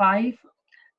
5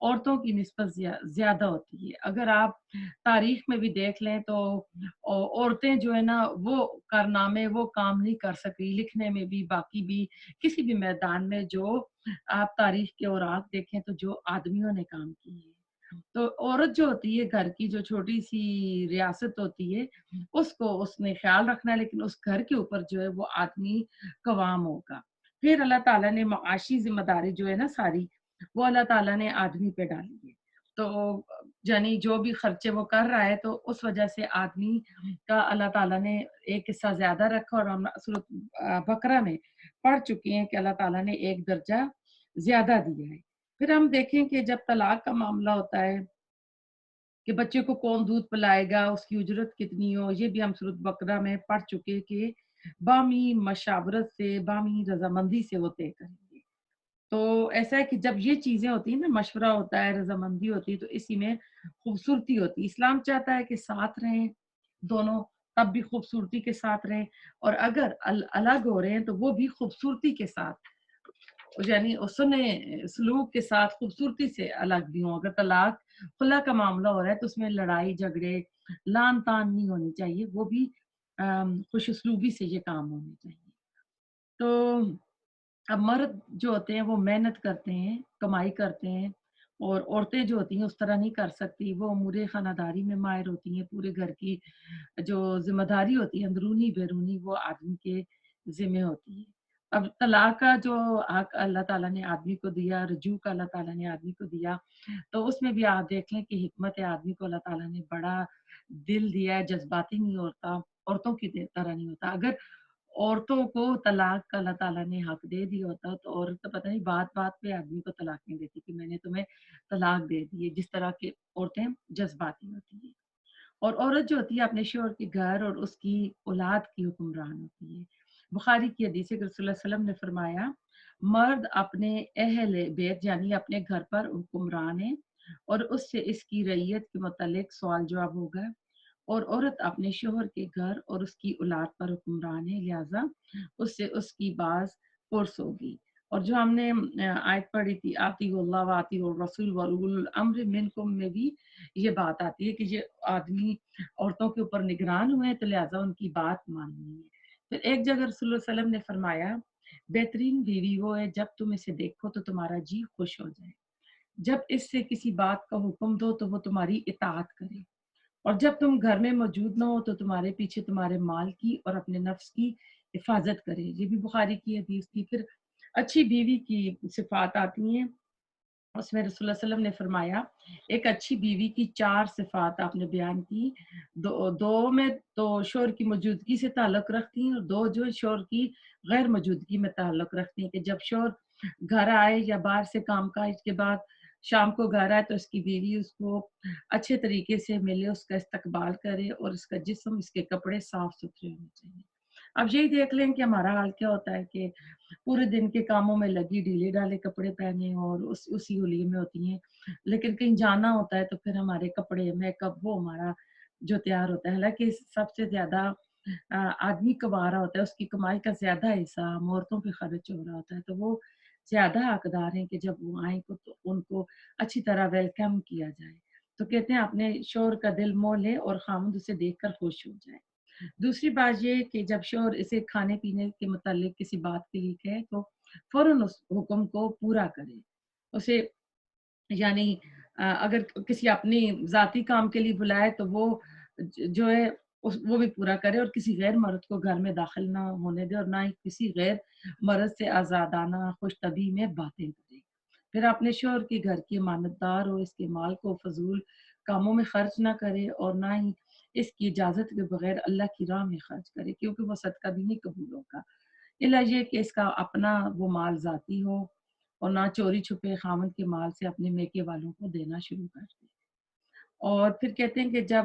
عورتوں کی نسبت زیادہ ہوتی ہے۔ اگر آپ تاریخ میں بھی دیکھ لیں تو عورتیں جو ہے نا وہ کارنامے وہ کام نہیں کر سکی، لکھنے میں بھی باقی بھی کسی بھی میدان میں جو آپ تاریخ کے اوراق دیکھیں تو جو آدمیوں نے کام کیے ہیں۔ تو عورت جو ہوتی ہے گھر کی جو چھوٹی سی ریاست ہوتی ہے اس کو اس نے خیال رکھنا ہے، لیکن اس گھر کے اوپر جو ہے وہ آدمی قوام ہوگا۔ پھر اللہ تعالیٰ نے معاشی ذمہ داری جو ہے نا ساری وہ اللہ تعالیٰ نے آدمی پہ ڈالی ہے۔ تو یعنی جو بھی خرچے وہ کر رہا ہے تو اس وجہ سے آدمی کا اللہ تعالیٰ نے ایک حصہ زیادہ رکھا، اور ہم سورۃ بقرہ میں پڑھ چکے ہیں کہ اللہ تعالیٰ نے ایک درجہ زیادہ دیا ہے۔ پھر ہم دیکھیں کہ جب طلاق کا معاملہ ہوتا ہے کہ بچے کو کون دودھ پلائے گا، اس کی اجرت کتنی ہو، یہ بھی ہم سورۃ بقرہ میں پڑھ چکے کہ بامی مشاورت سے، بامی رضامندی سے وہ طے کریں گے۔ تو ایسا ہے کہ جب یہ چیزیں ہوتی ہیں نا، مشورہ ہوتا ہے، رضامندی ہوتی ہے، تو اسی میں خوبصورتی ہوتی ہے۔ اسلام چاہتا ہے کہ ساتھ رہیں دونوں، تب بھی خوبصورتی کے ساتھ رہیں، اور اگر الگ ہو رہے ہیں تو وہ بھی خوبصورتی کے ساتھ، یعنی حسن سلوک کے ساتھ خوبصورتی سے الگ بھی ہوں۔ اگر طلاق خلا کا معاملہ ہو رہا ہے تو اس میں لڑائی جھگڑے لان تان نہیں ہونی چاہیے، وہ بھی خوش اسلوبی سے یہ کام ہونے چاہیے۔ تو اب مرد جو ہوتے ہیں وہ محنت کرتے ہیں، کمائی کرتے ہیں، اور عورتیں جو ہوتی ہیں اس طرح نہیں کر سکتی، وہ امور خانہ داری میں ماہر ہوتی ہیں، پورے گھر کی جو ذمہ داری ہوتی ہے اندرونی بیرونی وہ آدمی کے ذمہ ہوتی ہے۔ اب طلاق کا جو حق اللہ تعالیٰ نے آدمی کو دیا، رجوع کا اللہ تعالیٰ نے آدمی کو دیا، تو اس میں بھی آپ دیکھ لیں کہ حکمت آدمی کو اللہ تعالیٰ نے بڑا دل دیا ہے، جذباتی نہیں ہوتا، عورتوں کی طرح نہیں ہوتا۔ اگر عورتوں کو طلاق کا اللہ تعالیٰ نے حق دے دیا ہوتا تو عورت تو پتہ نہیں بات بات پہ آدمی کو طلاق نہیں دیتی کہ میں نے تمہیں طلاق دے دی ہے، جس طرح کی عورتیں جذباتی ہوتی ہیں۔ اور عورت جو ہوتی ہے اپنے شوہر کے گھر اور اس کی اولاد کی حکمران ہوتی ہے۔ بخاری کی حدیث ہے کہ رسول اللہ صلی اللہ علیہ وسلم نے فرمایا مرد اپنے اہل بیت یعنی اپنے گھر پر حکمران ہے، اور اس سے اس کی رعیت کے متعلق سوال جواب ہوگا، اور عورت اپنے شوہر کے گھر اور اس کی اولاد پر حکمران ہے، لہٰذا اس سے اس کی باز پرس ہوگی۔ اور جو ہم نے آیت پڑھی تھی آتی اللہ و آتی الرسول وَأُولُو الْأَمْرِ مِنْکُم میں بھی یہ بات آتی ہے کہ یہ آدمی عورتوں کے اوپر نگران ہوئے ہیں تو لہٰذا ان کی بات ماننی ہے۔ پھر ایک جگہ رسول اللہ صلی اللہ علیہ وسلم نے فرمایا بہترین بیوی وہ ہے جب تم اسے دیکھو تو تمہارا جی خوش ہو جائے، جب اس سے کسی بات کا حکم دو تو وہ تمہاری اطاعت کرے، اور جب تم گھر میں موجود نہ ہو تو تمہارے پیچھے تمہارے مال کی اور اپنے نفس کی حفاظت کرے۔ یہ بھی بخاری کی حدیث تھی۔ پھر اچھی بیوی کی صفات آتی ہیں، اس میں رسول اللہ صلی اللہ علیہ وسلم نے فرمایا ایک اچھی بیوی کی 4 صفات آپ نے بیان کی، دو میں تو شوہر کی موجودگی سے تعلق رکھتی ہیں، اور دو جو شوہر کی غیر موجودگی میں تعلق رکھتی ہیں، کہ جب شوہر گھر آئے یا باہر سے کام کاج کے بعد شام کو گھر آئے تو اس کی بیوی اس کو اچھے طریقے سے ملے، اس کا استقبال کرے، اور اس کا جسم اس کے کپڑے صاف ستھرے ہونے چاہیے۔ اب یہی دیکھ لیں کہ ہمارا حال کیا ہوتا ہے کہ پورے دن کے کاموں میں لگی ڈھیلے ڈالے کپڑے پہنے اور اسی ہولی میں ہوتی ہیں، لیکن کہیں جانا ہوتا ہے تو پھر ہمارے کپڑے میک اپ وہ ہمارا جو تیار ہوتا ہے، حالانکہ سب سے زیادہ آدمی کما رہا ہوتا ہے، اس کی کمائی کا زیادہ حصہ ہم عورتوں پہ خرچ ہو رہا ہوتا ہے، تو وہ زیادہ حقدار ہیں کہ جب وہ آئیں تو ان کو اچھی طرح ویلکم کیا جائے۔ تو کہتے ہیں اپنے شوہر کا دل موہ لے اور خامد اسے دیکھ کر خوش ہو جائے۔ دوسری بات یہ کہ جب شوہر اسے کھانے پینے کے متعلق کسی بات کے لیے کہے تو فوراً اس حکم کو پورا کرے، اسے یعنی اگر کسی اپنی ذاتی کام کے لیے بلائے تو وہ جو ہے وہ بھی پورا کرے، اور کسی غیر مرد کو گھر میں داخل نہ ہونے دے، اور نہ ہی کسی غیر مرد سے آزادانہ خوش طبعی میں باتیں کرے۔ پھر اپنے شوہر کے گھر کی امانت دار ہو، اس کے مال کو فضول کاموں میں خرچ نہ کرے، اور نہ ہی اس کی اجازت کے بغیر اللہ کی راہ میں خرچ کرے، کیونکہ وہ صدقہ بھی نہیں قبول ہوگا الا یہ کہ اس کا اپنا وہ مال ذاتی ہو، اور نہ چوری چھپے خامد کے مال سے اپنے میکے والوں کو دینا شروع کر دے۔ اور پھر کہتے ہیں کہ جب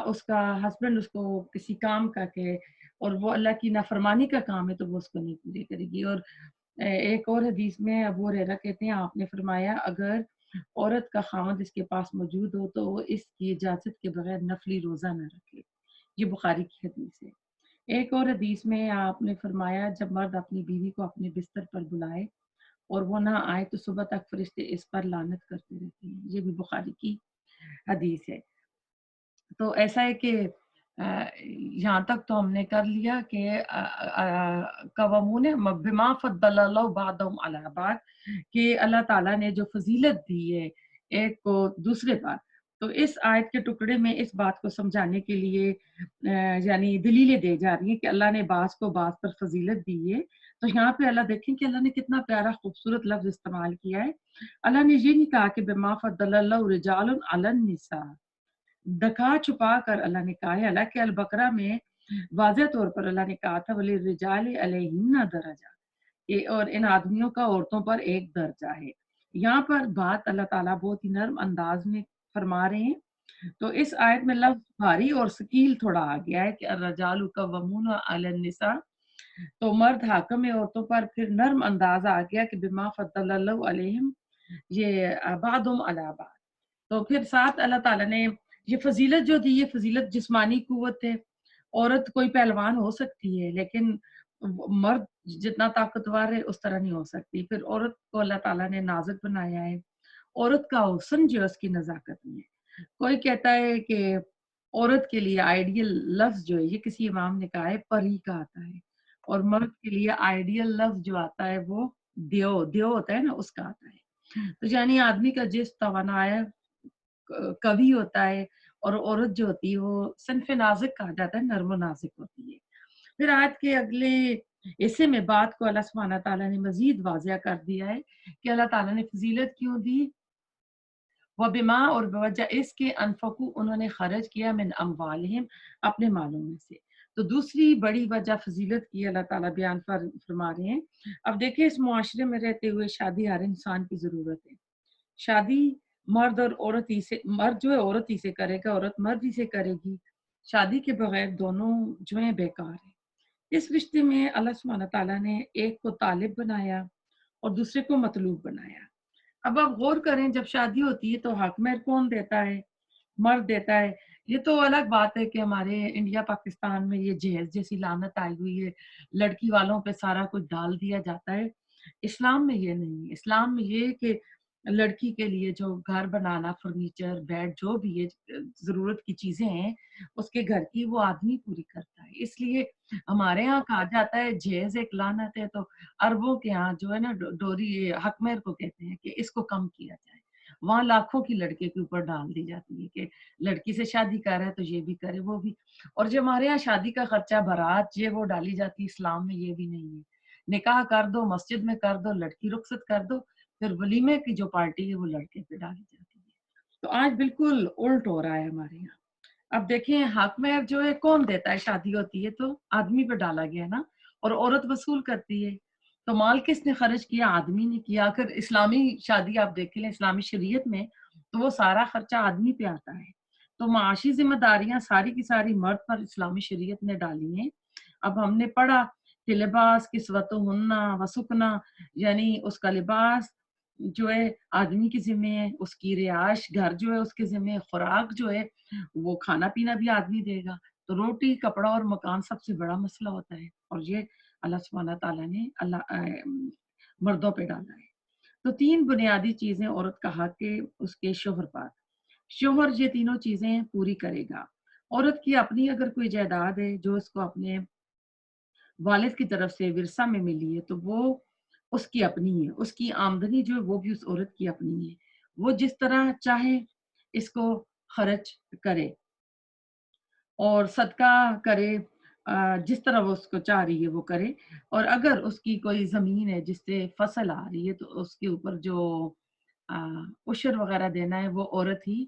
اس کا ہسبینڈ اس کو کسی کام کا کہ اور وہ اللہ کی نافرمانی کا کام ہے تو وہ اس کو نہیں پوری کرے گی۔ اور ایک اور حدیث میں ابو ہریرہ کہتے ہیں آپ نے فرمایا اگر عورت کا خامد اس کے پاس موجود ہو تو وہ اس کی اجازت کے بغیر نفلی روزہ نہ رکھے، یہ بخاری کی حدیث ہے۔ ایک اور حدیث میں آپ نے فرمایا جب مرد اپنی بیوی کو اپنے بستر پر بلائے اور وہ نہ آئے تو صبح تک فرشتے اس پر لعنت کرتے رہتے ہیں۔ یہ بھی بخاری کی حدیث ہے۔ تو ایسا ہے کہ یہاں تک تو ہم نے کر لیا کہ قوامون بما فضل اللہ بعضهم علی بعض، کہ اللہ تعالیٰ نے جو فضیلت دی ہے ایک کو دوسرے پر، تو اس آیت کے ٹکڑے میں اس بات کو سمجھانے کے لیے یعنی دلیلیں دے جا رہی ہیں کہ اللہ نے بعض کو بعض پر فضیلت دی ہے۔ تو یہاں پہ اللہ دیکھیں کہ اللہ نے کتنا پیارا خوبصورت لفظ استعمال کیا ہے۔ اللہ نے یہ نہیں کہا کہ بما فضل اللہ رجال علی النساء، دکھا چھپا کر اللہ نے کہا ہے۔ حالانکہ البقرہ میں واضح طور پر اللہ نے کہا تھا وَلِلرِّجَالِ عَلَيْهِنَّ دَرَجَةٌ، اور ان آدمیوں کا عورتوں پر ایک درجہ ہے۔ یہاں پر بات اللہ تعالیٰ بہت ہی نرم انداز میں فرما رہے ہیں۔ تو اس آیت میں لفظ بھاری اور ثقیل تھوڑا آ گیا ہے کہ الرجال قوامون علی النساء، تو مرد حاکم ہے عورتوں پر۔ پھر نرم انداز آ گیا کہ بما فضل اللہ علیہم، یہ بعضهم علی بعض۔ تو پھر ساتھ اللہ تعالیٰ نے یہ فضیلت جو دی، یہ فضیلت جسمانی قوت ہے۔ عورت کوئی پہلوان ہو سکتی ہے لیکن مرد جتنا طاقتور ہے اس طرح نہیں ہو سکتی۔ پھر عورت کو اللہ تعالیٰ نے نازک بنایا ہے۔ عورت کا حسن جو ہے اس کی نزاکت میں ہے۔ کوئی کہتا ہے کہ عورت کے لیے آئیڈیل لفظ جو ہے، یہ کسی امام نے کہا ہے، پری کا آتا ہے، اور مرد کے لیے آئیڈیل لفظ جو آتا ہے وہ دیو ہوتا ہے نا، اس کا آتا ہے۔ تو یعنی آدمی کا جس توانائی کوی ہوتا ہے، اور عورت جو ہوتی ہے وہ صنف نازک کہا جاتا ہے، نرم و نازک ہوتی ہے۔ پھر آیت کے اگلے حصے میں بات کو اللہ سبحانہ تعالیٰ نے مزید واضح کر دیا ہے کہ اللہ تعالیٰ نے فضیلت کیوں دی۔ وبما، اور بوجہ اس کے انفقو، انہوں نے خرچ کیا، من اموالہم، اپنے مالوں میں سے۔ تو دوسری بڑی وجہ فضیلت کی اللہ تعالیٰ بیان فرما رہے ہیں۔ اب دیکھیں اس معاشرے میں رہتے ہوئے شادی ہر انسان کی ضرورت ہے۔ شادی مرد اور عورت ہی سے، مرد جو ہے عورت ہی سے کرے گا، عورت مرد ہی سے کرے گی۔ شادی کے بغیر دونوں جو ہیں بیکار ہیں۔ اس رشتے میں اللہ سبحانہ تعالیٰ نے ایک کو طالب بنایا اور دوسرے کو مطلوب بنایا۔ اب آپ غور کریں، جب شادی ہوتی ہے تو حق مہر کون دیتا ہے؟ مرد دیتا ہے۔ یہ تو الگ بات ہے کہ ہمارے انڈیا پاکستان میں یہ جہیز جیسی لعنت آئی ہوئی ہے، لڑکی والوں پہ سارا کچھ ڈال دیا جاتا ہے۔ اسلام میں یہ نہیں ہے۔ اسلام میں یہ کہ لڑکی کے لیے جو گھر بنانا، فرنیچر، بیڈ، جو بھی یہ ضرورت کی چیزیں ہیں اس کے گھر کی، وہ آدمی پوری کرتا ہے۔ اس لیے ہمارے ہاں کہا جاتا ہے جہیز ایک لعنت ہے، تو عربوں کے ہاں جو ہے نا ڈوری، حق مہر کو کہتے ہیں کہ اس کو کم کیا جائے۔ وہاں لاکھوں کی لڑکے کے اوپر ڈال دی جاتی ہے کہ لڑکی سے شادی کر رہا ہے تو یہ بھی کرے وہ بھی۔ اور جو ہمارے یہاں شادی کا خرچہ، بارات، یہ وہ ڈالی جاتی، اسلام میں یہ بھی نہیں ہے۔ نکاح کر دو، مسجد میں کر دو، لڑکی رخصت کر دو، پھر ولیمے کی جو پارٹی ہے وہ لڑکے پہ ڈالی جاتی ہے۔ تو آج بالکل الٹ ہو رہا ہے ہمارے یہاں۔ اب دیکھیں حق مہر جو ہے کون دیتا ہے؟ شادی ہوتی ہے تو آدمی پہ ڈالا گیا نا، اور عورت وصول کرتی ہے۔ تو مال کس نے خرچ کیا؟ آدمی نے کیا۔ اگر اسلامی شادی آپ دیکھ لیں، اسلامی شریعت میں، تو وہ سارا خرچہ آدمی پہ آتا ہے۔ تو معاشی ذمہ داریاں ساری کی ساری مرد پر اسلامی شریعت نے ڈالی ہیں۔ اب ہم نے پڑھا کہ لباس کسوتہن وسکنا، یعنی اس کا لباس جو ہے آدمی کے ذمہ ہے، اس کی رہائش گھر جو ہے اس کے ذمہ ہے، خوراک جو ہے وہ کھانا پینا بھی آدمی دے گا۔ تو روٹی، کپڑا اور مکان سب سے بڑا مسئلہ ہوتا ہے، اور یہ اللہ سبحانہ تعالیٰ نے مردوں پہ ڈالا ہے۔ تو تین بنیادی چیزیں عورت کا حق ہے اس کے شوہر پر۔ شوہر یہ تینوں چیزیں پوری کرے گا۔ عورت کی اپنی اگر کوئی جائیداد ہے جو اس کو اپنے والد کی طرف سے ورثہ میں ملی ہے تو وہ اس کی اپنی ہے۔ اس کی آمدنی جو ہے وہ بھی اس عورت کی اپنی ہے۔ وہ جس طرح چاہے اس کو خرچ کرے اور صدقہ کرے، جس طرح وہ اس کو چاہ رہی ہے وہ کرے۔ اور اگر اس کی کوئی زمین ہے جس سے فصل آ رہی ہے تو اس کے اوپر جو عشر وغیرہ دینا ہے وہ عورت ہی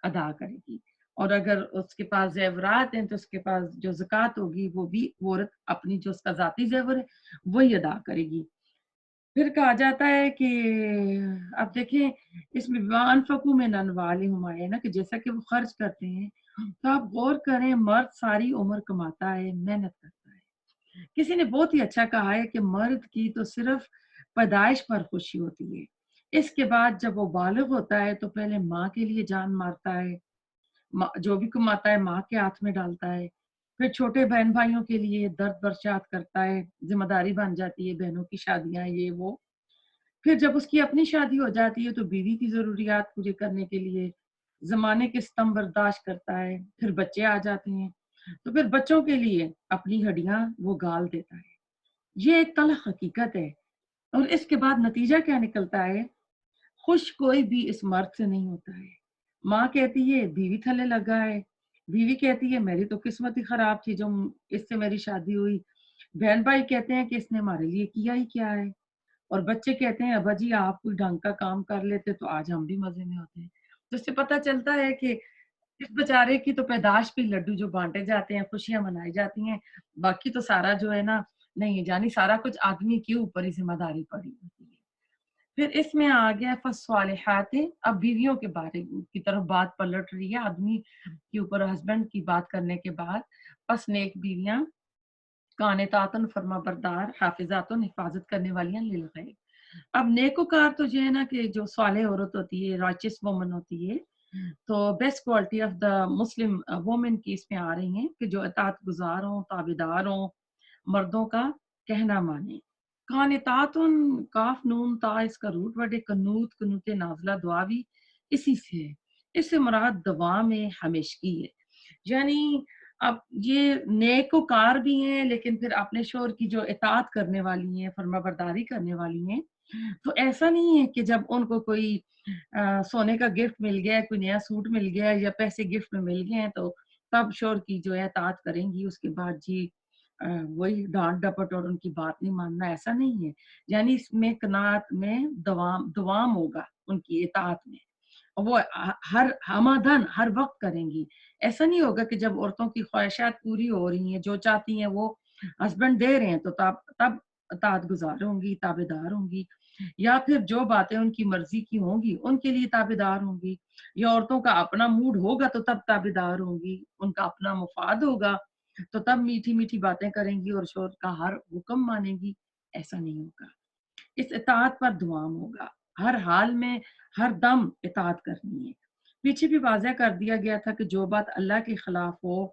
ادا کرے گی۔ اور اگر اس کے پاس زیورات ہیں تو اس کے پاس جو زکوٰۃ ہوگی وہ بھی وہ عورت اپنی جو اس کا ذاتی زیور ہے وہی ادا کرے گی۔ پھر کہا جاتا ہے کہ اب دیکھیں اس میں وَأَنفَقُوا مِنْ أَمْوَالِهِمْ آیا ہے نا، کہ جیسا کہ وہ خرچ کرتے ہیں، تو آپ غور کریں، مرد ساری عمر کماتا ہے، محنت کرتا ہے۔ کسی نے بہت ہی اچھا کہا ہے کہ مرد کی تو صرف پیدائش پر خوشی ہوتی ہے، اس کے بعد جب وہ بالغ ہوتا ہے تو پہلے ماں کے لیے جان مارتا ہے، جو بھی کماتا ہے ماں کے ہاتھ میں ڈالتا ہے، پھر چھوٹے بہن بھائیوں کے لیے درد برشات کرتا ہے، ذمہ داری بن جاتی ہے، بہنوں کی شادیاں، یہ وہ۔ پھر جب اس کی اپنی شادی ہو جاتی ہے تو بیوی کی ضروریات پورے کرنے کے لیے زمانے کے ستم برداشت کرتا ہے، پھر بچے آ جاتے ہیں تو پھر بچوں کے لیے اپنی ہڈیاں وہ گال دیتا ہے۔ یہ ایک تلخ حقیقت ہے، اور اس کے بعد نتیجہ کیا نکلتا ہے؟ خوش کوئی بھی اس مرد سے نہیں ہوتا ہے۔ ماں کہتی ہے بیوی تھلے لگا ہے، بیوی کہتی ہے میری تو قسمت ہی خراب تھی جو اس سے میری شادی ہوئی، بہن بھائی کہتے ہیں کہ اس نے ہمارے لیے کیا ہی کیا ہے، اور بچے کہتے ہیں ابا جی آپ کوئی ڈھنگ کا کام کر لیتے تو آج ہم بھی مزے میں ہوتے ہیں۔ تو اس سے پتہ چلتا ہے کہ اس بیچارے کی تو پیدائش پہ لڈو جو بانٹے جاتے ہیں، خوشیاں منائی جاتی ہیں، باقی تو سارا جو ہے نا نہیں جانی سارا کچھ آدمی کے اوپر ہی ذمہ داری پڑی ہوتی ہے۔ پھر اس میں آ گیا فالصالحات، اب بیویوں کے بارے کی طرف بات پلٹ رہی ہے آدمی کے اوپر، ہسبینڈ کی بات کرنے کے بعد، پس نیک بیویاں قانتاتن فرما بردار حافظاتن حفاظت کرنے والیاں للغیب۔ اب نیکوکار تو جو ہے نا کہ جو صالح عورت ہوتی ہے، رائچس وومن ہوتی ہے، تو best quality of the Muslim women کی اس میں آ رہی ہیں کہ جو اطاعت گزار ہوں، تابعدار ہوں، مردوں کا کہنا مانے۔ قانتاتن کاف نون تا اس کا روٹ ورڈ ہے، قنوت قنوت نازلہ دعا بھی اسی سے ہے۔ اس سے مراد دوام ہمیشگی ہے، یعنی اب یہ نیک و کار بھی ہیں لیکن پھر اپنے شوہر کی جو اطاعت کرنے والی ہیں، فرما برداری کرنے والی ہیں، تو ایسا نہیں ہے کہ جب ان کو کوئی سونے کا گفٹ مل گیا ہے، کوئی نیا سوٹ مل گیا ہے یا پیسے گفٹ میں مل گئے ہیں تو تب شوہر کی جو ہے اطاعت کریں گی، اس کے بعد جی وہی ڈانٹ ڈپٹ اور ان کی بات نہیں ماننا، ایسا نہیں ہے۔ یعنی اس میں قناعت میں دوام ہوگا ان کی اطاعت میں، وہ ہر ہمادن ہر وقت کریں گی۔ ایسا نہیں ہوگا کہ جب عورتوں کی خواہشات پوری ہو رہی ہیں، جو چاہتی ہیں وہ ہسبینڈ دے رہے ہیں تو تب اطاعت گزار ہوں گی، تابع دار ہوں گی، یا پھر جو باتیں ان کی مرضی کی ہوں گی ان کے لیے تابع دار ہوں گی، یا عورتوں کا اپنا موڈ ہوگا تو تب تابع دار ہوں گی، ان کا اپنا مفاد ہوگا تو تب میٹھی میٹھی باتیں کریں گی اور شوہر کا ہر حکم مانیں گی۔ ایسا نہیں ہوگا، اس اطاعت پر دوام ہوگا، ہر حال میں ہر دم اطاعت کرنی ہے۔ پیچھے بھی واضح کر دیا گیا تھا کہ جو بات اللہ کے خلاف ہو،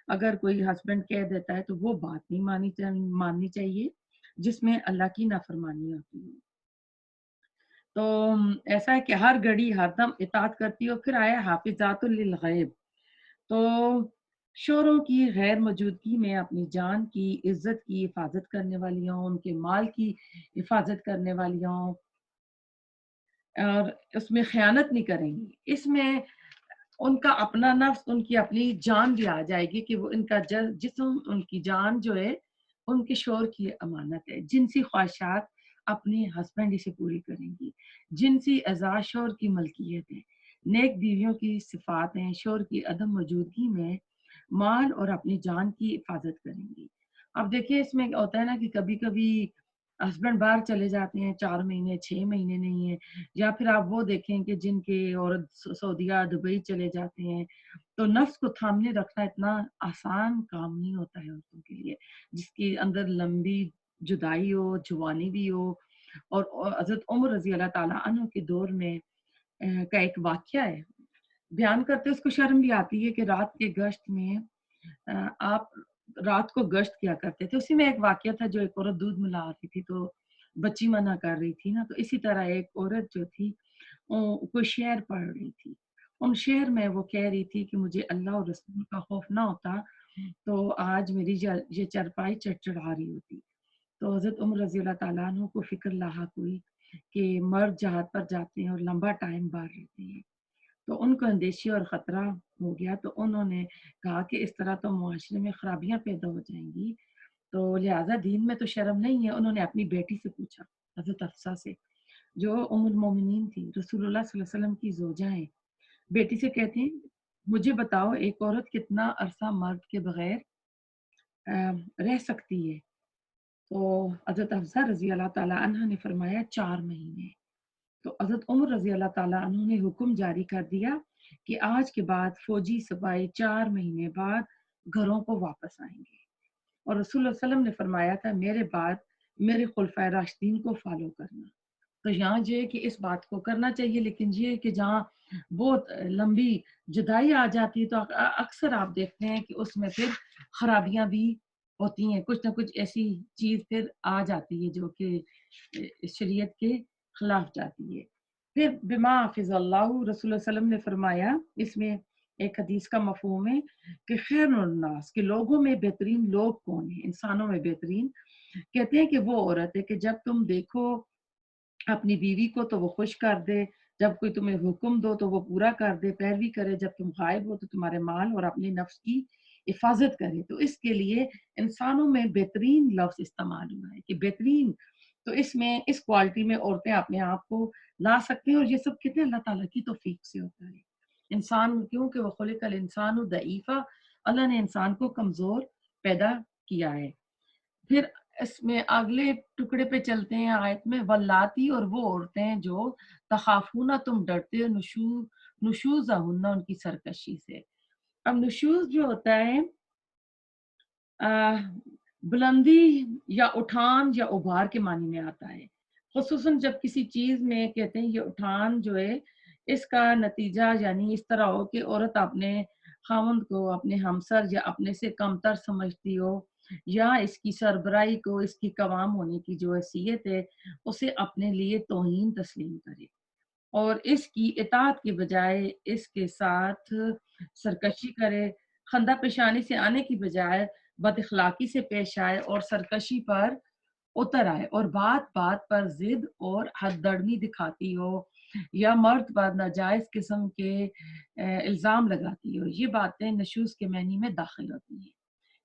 اگر کوئی ہسبینڈ کہہ دیتا ہے تو وہ بات نہیں ماننی چاہیے جس میں اللہ کی نافرمانی ہوتی ہے۔ تو ایسا ہے کہ ہر گھڑی ہر دم اطاعت کرتی ہو۔ پھر آیا حافظات للغیب، تو شوروں کی غیر موجودگی میں اپنی جان کی عزت کی حفاظت کرنے والی ہوں، ان کے مال کی حفاظت کرنے والی ہوں، اور اس میں خیانت نہیں کریں گی۔ اس میں ان کا اپنا نفس، ان کی اپنی جان بھی آ جائے گی کہ وہ ان کا جسم، ان کی جان جو ہے ان کے شوہر کی امانت ہے۔ جنسی خواہشات اپنے ہسبینڈ ہی سے پوری کریں گی، جنسی اعزاز شوہر کی ملکیت ہے۔ نیک بیویوں کی صفات ہیں، شوہر کی عدم موجودگی میں مال اور اپنی جان کی حفاظت کریں گی۔ اب دیکھیں اس میں ہوتا ہے نا کہ کبھی کبھی ہسبینڈ باہر چلے جاتے ہیں 4 مہینے 6 مہینے نہیں ہے، یا پھر آپ وہ دیکھیں کہ جن کے عورت سعودیہ دبئی چلے جاتے ہیں، تو نفس کو تھامنے رکھنا اتنا آسان کام نہیں ہوتا ہے عورتوں کے لیے، جس کے اندر لمبی جدائی ہو، جوانی بھی ہو۔ اور حضرت عمر رضی اللہ تعالیٰ عنہ کے دور میں کا ایک واقعہ ہے، بیان کرتے اس کو شرم بھی آتی ہے کہ رات کے گشت میں آپ رات کو گشت کیا کرتے تھے۔ اسی میں ایک واقعہ تھا، جو ایک عورت دودھ ملا رہی تھی تو بچی منع کر رہی تھی نا، تو اسی طرح ایک عورت جو تھی کوئی شعر پڑھ رہی تھی، ان شعر میں وہ کہہ رہی تھی کہ مجھے اللہ اور رسول کا خوف نہ ہوتا تو آج میری یہ چرپائی چڑچڑا رہی ہوتی۔ تو حضرت عمر رضی اللہ تعالیٰ عنہ کو فکر لاحق ہوئی کہ مرد جہاد پر جاتے ہیں اور لمبا ٹائم باہر رہتے ہیں، تو ان کو اندیشی اور خطرہ ہو گیا، تو انہوں نے کہا کہ اس طرح تو معاشرے میں خرابیاں پیدا ہو جائیں گی، تو لہٰذا دین میں تو شرم نہیں ہے۔ انہوں نے اپنی بیٹی سے پوچھا، حضرت حفصہ سے، جو ام المومنین تھی، رسول اللہ صلی اللہ علیہ وسلم کی زوجہ ہیں، بیٹی سے کہتے ہیں مجھے بتاؤ ایک عورت کتنا عرصہ مرد کے بغیر رہ سکتی ہے؟ تو حضرت حفصہ رضی اللہ تعالیٰ عنہ نے فرمایا 4 مہینے۔ تو حضرت عمر رضی اللہ تعالیٰ عنہ نے حکم جاری کر دیا کہ آج کے بعد فوجی سپاہی 4 مہینے بعد گھروں کو واپس آئیں گے، اور رسول اللہ صلی اللہ علیہ وسلم نے فرمایا تھا میرے بعد میرے خلفائے راشدین کو فالو کرنا۔ تو یہاں یہ ہے کہ اس بات کو کرنا چاہیے، لیکن یہ کہ جہاں بہت لمبی جدائی آ جاتی ہے تو اکثر آپ دیکھتے ہیں کہ اس میں پھر خرابیاں بھی ہوتی ہیں، کچھ نہ کچھ ایسی چیز پھر آ جاتی ہے جو کہ شریعت کے خلاف جاتی ہے۔ پھر بما حفظ اللہ، رسول اللہ صلی اللہ علیہ وسلم نے فرمایا، اس میں ایک حدیث کا مفہوم ہے کہ خیر الناس، کہ لوگوں میں بہترین لوگ کون ہیں، انسانوں میں بہترین، کہتے ہیں کہ وہ عورت ہے کہ جب تم دیکھو اپنی بیوی کو تو وہ خوش کر دے، جب کوئی تمہیں حکم دو تو وہ پورا کر دے، پیروی کرے، جب تم غائب ہو تو تمہارے مال اور اپنے نفس کی حفاظت کرے۔ تو اس کے لیے انسانوں میں بہترین لفظ استعمال ہوا ہے کہ بہترین، تو اس میں اس کوالٹی میں عورتیں اپنے آپ کو لا سکتے ہیں، اور یہ سب کتنے اللہ تعالیٰ کی توفیق سے ہوتا ہے۔ انسان کیونکہ وہ خلق الانسان ضعیفا، اللہ نے انسان کو کمزور پیدا کیا ہے۔ پھر اس میں اگلے ٹکڑے پہ چلتے ہیں آیت میں، ولاتی، اور وہ عورتیں جو تخافون، تم ڈرتے ہو، نشوزہن، ان کی سرکشی سے۔ اب نشوز جو ہوتا ہے بلندی یا اٹھان یا ابھار کے معنی میں آتا ہے، خصوصاً جب کسی چیز میں کہتے ہیں یہ اٹھان جو ہے اس کا نتیجہ یعنی اس طرح ہو کہ عورت اپنے خاوند کو اپنے ہمسر یا اپنے سے کمتر سمجھتی ہو، یا اس کی سربراہی کو، اس کی قوام ہونے کی جو حیثیت ہے اسے اپنے لیے توہین تسلیم کرے، اور اس کی اطاعت کے بجائے اس کے ساتھ سرکشی کرے، خندہ پیشانی سے آنے کی بجائے بد اخلاقی سے پیش آئے اور سرکشی پر اتر آئے، اور بات بات پر ضد اور حد درمی دکھاتی ہو، یا مرد پر ناجائز قسم کے الزام لگاتی ہو، یہ باتیں نشوز کے معنی میں داخل ہوتی ہیں۔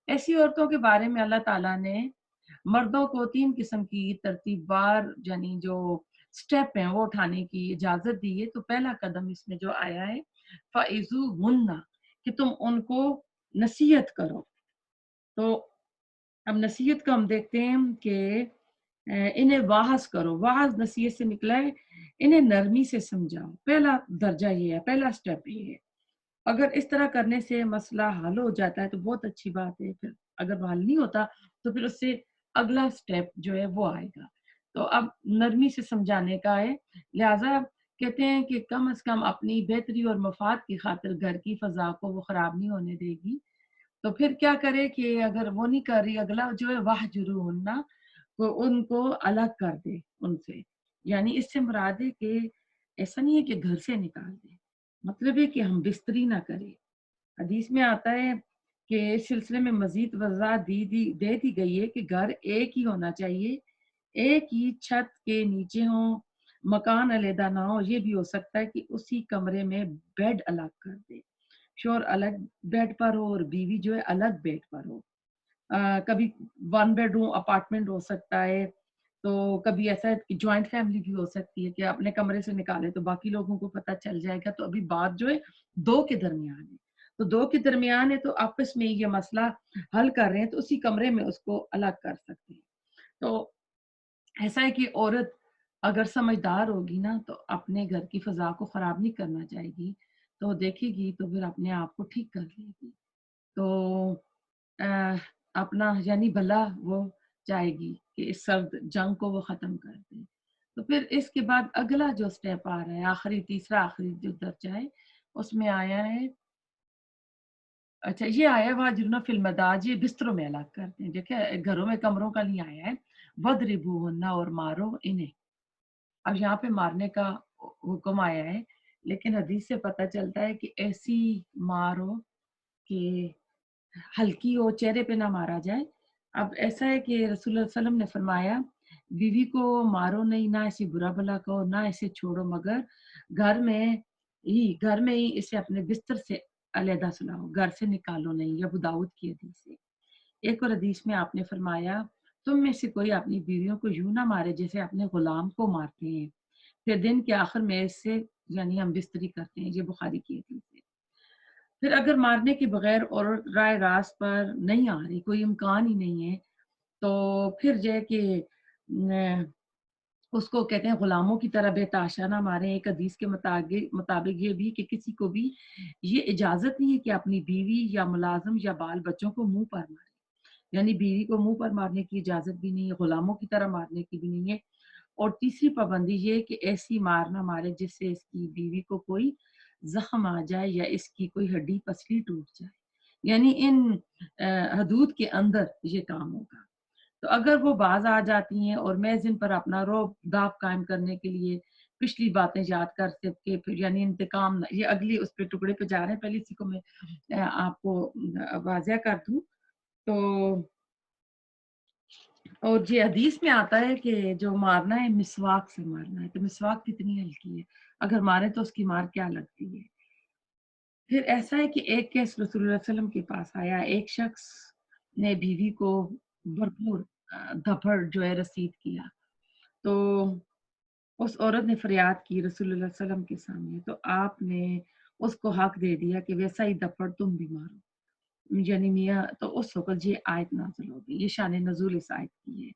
ایسی عورتوں کے بارے میں اللہ تعالیٰ نے مردوں کو 3 قسم کی ترتیب بار یعنی جو سٹیپ ہیں وہ اٹھانے کی اجازت دی ہے۔ تو پہلا قدم اس میں جو آیا ہے فَإِذُوهُنَّ، کہ تم ان کو نصیحت کرو۔ تو اب نصیحت کو ہم دیکھتے ہیں کہ انہیں واعظ کرو، واعظ نصیحت سے نکلا ہے، انہیں نرمی سے سمجھاؤ۔ پہلا درجہ یہ ہے، پہلا سٹیپ یہ ہے۔ اگر اس طرح کرنے سے مسئلہ حل ہو جاتا ہے تو بہت اچھی بات ہے، پھر اگر وہ حل نہیں ہوتا تو پھر اس سے اگلا سٹیپ جو ہے وہ آئے گا۔ تو اب نرمی سے سمجھانے کا ہے، لہٰذا کہتے ہیں کہ کم از کم اپنی بہتری اور مفاد کی خاطر گھر کی فضا کو وہ خراب نہیں ہونے دے گی۔ تو پھر کیا کرے کہ اگر وہ نہیں کر رہی، اگلا جو ہے وَاہْجُرُوهُنَّ، تو ان کو الگ کر دے ان سے، یعنی اس سے مراد ہے کہ ایسا نہیں ہے کہ گھر سے نکال دے، مطلب ہے کہ ہم بستری نہ کریں۔ حدیث میں آتا ہے کہ اس سلسلے میں مزید وضاحت دے دی گئی ہے کہ گھر ایک ہی ہونا چاہیے، ایک ہی چھت کے نیچے ہوں، مکان علیحدہ نہ ہو۔ یہ بھی ہو سکتا ہے کہ اسی کمرے میں بیڈ الگ کر دے، شوہر الگ بیڈ پر ہو اور بیوی جو ہے الگ بیڈ پر ہو۔ کبھی 1 بیڈ روم اپارٹمنٹ ہو سکتا ہے، تو کبھی ایسا ہے کہ جوائنٹ فیملی بھی ہو سکتی ہے کہ اپنے کمرے سے نکالے تو باقی لوگوں کو پتہ چل جائے گا۔ تو ابھی بات جو ہے 2 کے درمیان ہے، تو 2 کے درمیان ہے تو آپس میں یہ مسئلہ حل کر رہے ہیں تو اسی کمرے میں اس کو الگ کر سکتے ہیں۔ تو ایسا ہے کہ عورت اگر سمجھدار ہوگی نا تو اپنے گھر کی فضا کو خراب نہیں کرنا چاہے گی، تو دیکھے گی تو پھر اپنے آپ کو ٹھیک کر لے گی، تو اپنا یعنی بھلا وہ چاہے گی کہ اس سرد جنگ کو وہ ختم کر دے۔ تو پھر اس کے بعد اگلا جو سٹیپ آ رہا ہے، آخری تیسرا آخری جو درجہ ہے اس میں آیا ہے، اچھا یہ آیا ہے واجرنا فی المداج، یہ بستروں میں الگ کرتے ہیں، دیکھیں گھروں میں کمروں کا نہیں آیا ہے، وَاضْرِبُوهُنَّ، اور مارو انہیں۔ اب یہاں پہ مارنے کا حکم آیا ہے، لیکن حدیث سے پتہ چلتا ہے کہ ایسی مارو کہ ہلکی ہو، چہرے پہ نہ مارا جائے۔ اب ایسا ہے کہ رسول اللہ صلی اللہ علیہ وسلم نے فرمایا بیوی کو مارو نہیں، نہ اسے برا بھلا کہو، نہ اسے چھوڑو، مگر گھر میں ہی اسے اپنے بستر سے علیحدہ سلاؤ، گھر سے نکالو نہیں۔ یہ ابو داؤد کی حدیث ہے۔ ایک اور حدیث میں آپ نے فرمایا تم میں سے کوئی اپنی بیویوں کو یوں نہ مارے جیسے اپنے غلام کو مارتے ہیں، پھر دن کے آخر میں اس سے یعنی ہم بستری کرتے ہیں۔ یہ بخاری کی حدیث ہے۔ پھر اگر مارنے کے بغیر اور رائے راست پر نہیں آ رہی، کوئی امکان ہی نہیں ہے، تو پھر جو ہے کہ اس کو کہتے ہیں غلاموں کی طرح بے تحاشا نہ ماریں۔ ایک حدیث کے مطابق یہ بھی کہ کسی کو بھی یہ اجازت نہیں ہے کہ اپنی بیوی یا ملازم یا بال بچوں کو منہ پر مارے، یعنی بیوی کو منہ پر مارنے کی اجازت بھی نہیں ہے، غلاموں کی طرح مارنے کی بھی نہیں ہے۔ اور تیسری پابندی یہ کہ ایسی مار نہ مارے جس سے اس کی بیوی کو کوئی زخم آ جائے یا اس کی کوئی ہڈی پسلی ٹوٹ جائے، یعنی ان حدود کے اندر یہ کام ہوگا۔ تو اگر وہ باز آ جاتی ہیں اور محض ان پر اپنا رعب داغ قائم کرنے کے لیے پچھلی باتیں یاد کر کے پھر یعنی انتقام یہ اگلی اس پہ ٹکڑے پہ جا رہے ہیں، پہلے اسی کو میں آپ کو واضح کر دوں تو اور یہ حدیث میں آتا ہے کہ جو مارنا ہے مسواک سے مارنا ہے، تو مسواک کتنی ہلکی ہے، اگر مارے تو اس کی مار کیا لگتی ہے۔ پھر ایسا ہے کہ ایک کیس رسول اللہ صلی اللہ علیہ وسلم کے پاس آیا، ایک شخص نے بیوی کو بھرپور دھپڑ جو ہے رسید کیا، تو اس عورت نے فریاد کی رسول اللہ صلی اللہ علیہ وسلم کے سامنے، تو آپ نے اس کو حق دے دیا کہ ویسا ہی دھپڑ تم بھی مارو، یعنی میاں تو اس وقت یہ آیت نازل ہوگی، یہ شان نزول اس آیت کی ہے۔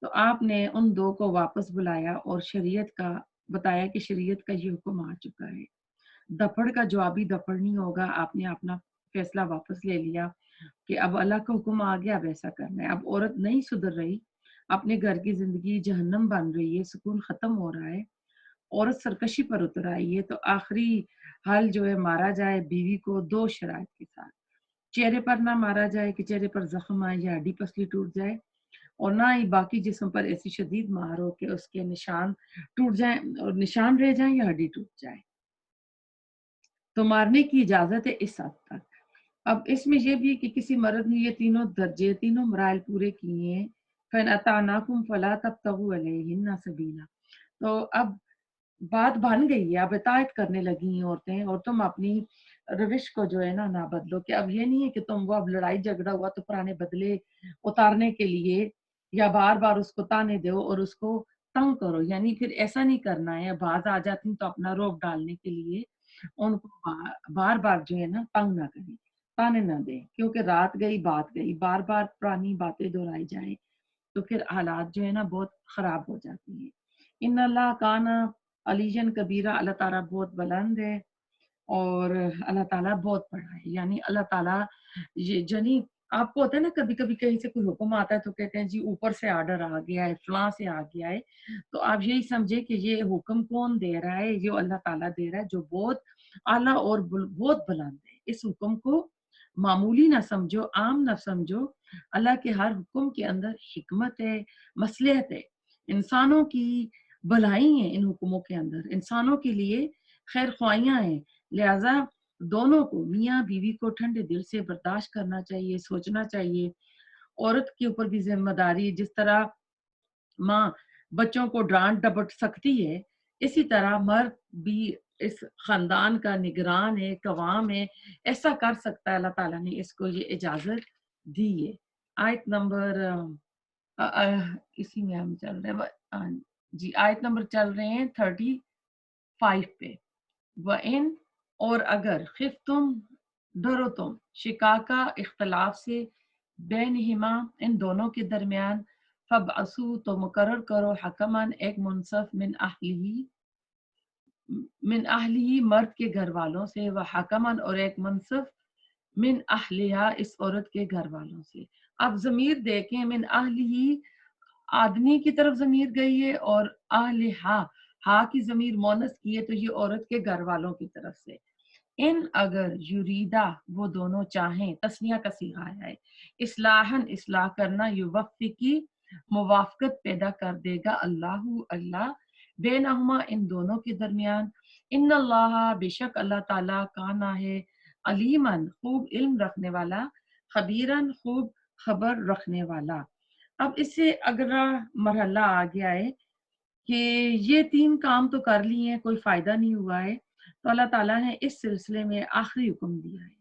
تو آپ نے ان دو کو واپس بلایا اور شریعت کا بتایا کہ شریعت کا یہ حکم آ چکا ہے، دپڑ کا جوابی دپڑ نہیں ہوگا۔ آپ نے اپنا فیصلہ واپس لے لیا کہ اب اللہ کا حکم آ گیا، اب ایسا کرنا ہے۔ اب عورت نہیں سدھر رہی، اپنے گھر کی زندگی جہنم بن رہی ہے، سکون ختم ہو رہا ہے، عورت سرکشی پر اتر آئی ہے، تو آخری حل جو ہے مارا جائے بیوی کو دو شرائط کے ساتھ، چہرے پر نہ مارا جائے کہ چہرے پر زخم آئے یا ہڈی پسلی ٹوٹ جائے، اور نہ ہی باقی جسم پر ایسی شدید مار ہو کہ اس کے نشان ٹوٹ جائیں اور نشان رہ جائیں یا ہڈی ٹوٹ جائے، تو مارنے کی اجازت ہے اس حد تک۔ اب اس میں یہ بھی کہ کسی مرد نے یہ تینوں درجے تینوں مراحل پورے کیے ہیں، فَإِنْ أَطَعْنَاكُمْ فَلَا تَبْتَغُوا عَلَيْهِنَّ سَبِيلًا، تو اب بات بن گئی ہے، اب اطاعت کرنے لگی ہیں عورتیں، اور تم اپنی روش کو جو ہے نا بدلو، کہ اب یہ نہیں ہے کہ تم وہ اب لڑائی جھگڑا ہوا تو پرانے بدلے اتارنے کے لیے یا بار بار اس کو تانے دو اور اس کو تنگ کرو، یعنی پھر ایسا نہیں کرنا ہے۔ باز آ جاتی ہیں تو اپنا روب ڈالنے کے لیے ان کو بار بار جو ہے نا تنگ نہ کریں، تانے نہ دیں، کیونکہ رات گئی بات گئی، بار بار پرانی باتیں دہرائی جائیں تو پھر حالات جو ہے نا بہت خراب ہو جاتی ہیں۔ ان اللہ کانا علیجن کبیرہ، اللہ تعالیٰ بہت بلند ہے اور اللہ تعالیٰ بہت بڑا ہے، یعنی اللہ تعالیٰ یہ جنی آپ کو ہوتا ہے نا کبھی کبھی کہیں سے کوئی حکم آتا ہے تو کہتے ہیں جی اوپر سے آرڈر آ گیا ہے، فلاں سے آ گیا ہے، تو آپ یہی سمجھے کہ یہ حکم کون دے رہا ہے، یہ اللہ تعالیٰ دے رہا ہے جو بہت اعلیٰ اور بہت بلند ہے۔ اس حکم کو معمولی نہ سمجھو، عام نہ سمجھو، اللہ کے ہر حکم کے اندر حکمت ہے، مصلحت ہے، انسانوں کی بھلائی ہیں ان حکموں کے اندر، انسانوں کے لیے خیر خواہیاں ہیں، لہذا دونوں کو میاں بیوی کو ٹھنڈے دل سے برداشت کرنا چاہیے، سوچنا چاہیے۔ عورت کے اوپر بھی ذمہ داری، جس طرح ماں بچوں کو ڈانٹ ڈپٹ سکتی ہے، اسی طرح مرد بھی اس خاندان کا نگران ہے، قوام ہے، ایسا کر سکتا ہے۔ اللہ تعالیٰ نے اس کو یہ اجازت دی ہے۔ آیت نمبر اسی میں ہم چل رہے ہیں جی، آیت نمبر چل رہے ہیں 35 پہ۔ وَإِن، اور اگر خفتم ڈرو تم، شقاقہ اختلاف سے، بینہما ان دونوں کے درمیان، فبعثوا تو مقرر کرو، حکمن ایک منصف، من اہلی مرد کے گھر والوں سے، وہ حکمن اور ایک منصف من اہلیہ اس عورت کے گھر والوں سے۔ اب ضمیر دیکھیں، من اہلی آدمی کی طرف ضمیر گئی ہے اور اہلیہ ہا کی ضمیر مونس کی ہے، تو یہ عورت کے گھر والوں کی طرف سے۔ ان اگر یریدا وہ دونوں چاہیں، تسنیہ کا صیغہ ہے، اصلاحاً اصلاح کرنا، یوفقی موافقت پیدا کر دے گا اللہ بینہما ان دونوں کے درمیان، ان اللہ بے شک اللہ تعالیٰ کانا ہے علیماً خوب علم رکھنے والا، خبیراً خوب خبر رکھنے والا۔ اب اس سے اگلا مرحلہ آ گیا ہے کہ یہ تین کام تو کر لیے ہیں، کوئی فائدہ نہیں ہوا ہے، تو اللہ تعالیٰ نے اس سلسلے میں آخری حکم دیا ہے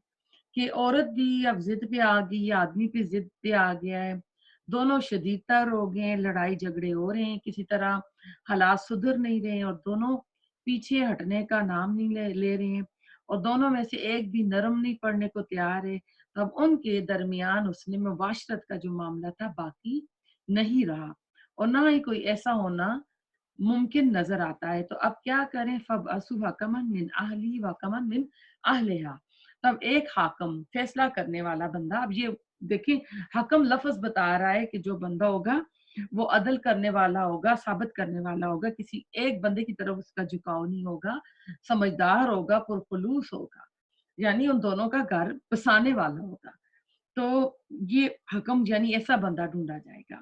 کہ عورت بھی اب ضد پہ آ گئی، آدمی پہ ضد پہ آ گیا ہے، دونوں شدید تر ہو گئے ہیں، لڑائی جھگڑے ہو رہے ہیں، کسی طرح حالات سدھر نہیں رہے ہیں، اور دونوں پیچھے ہٹنے کا نام نہیں لے رہے ہیں، اور دونوں میں سے ایک بھی نرم نہیں پڑنے کو تیار ہے۔ اب ان کے درمیان حسن مباشرت کا جو معاملہ تھا باقی نہیں رہا، اور نہ ہی کوئی ایسا ہونا ممکن نظر آتا ہے، تو اب کیا کریں؟ فَبْعَثُوا حَكَمًا مِّنْ أَهْلِهِ وَحَكَمًا مِّنْ أَهْلِهَا، تب ایک حاکم فیصلہ کرنے والا بندہ، اب یہ دیکھیں حکم لفظ بتا رہا ہے کہ جو بندہ ہوگا وہ عدل کرنے والا ہوگا، ثابت کرنے والا ہوگا، کسی ایک بندے کی طرف اس کا جھکاؤ نہیں ہوگا، سمجھدار ہوگا، پرخلوص ہوگا، یعنی ان دونوں کا گھر بسانے والا ہوگا، تو یہ حکم یعنی ایسا بندہ ڈھونڈا جائے گا۔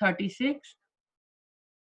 36,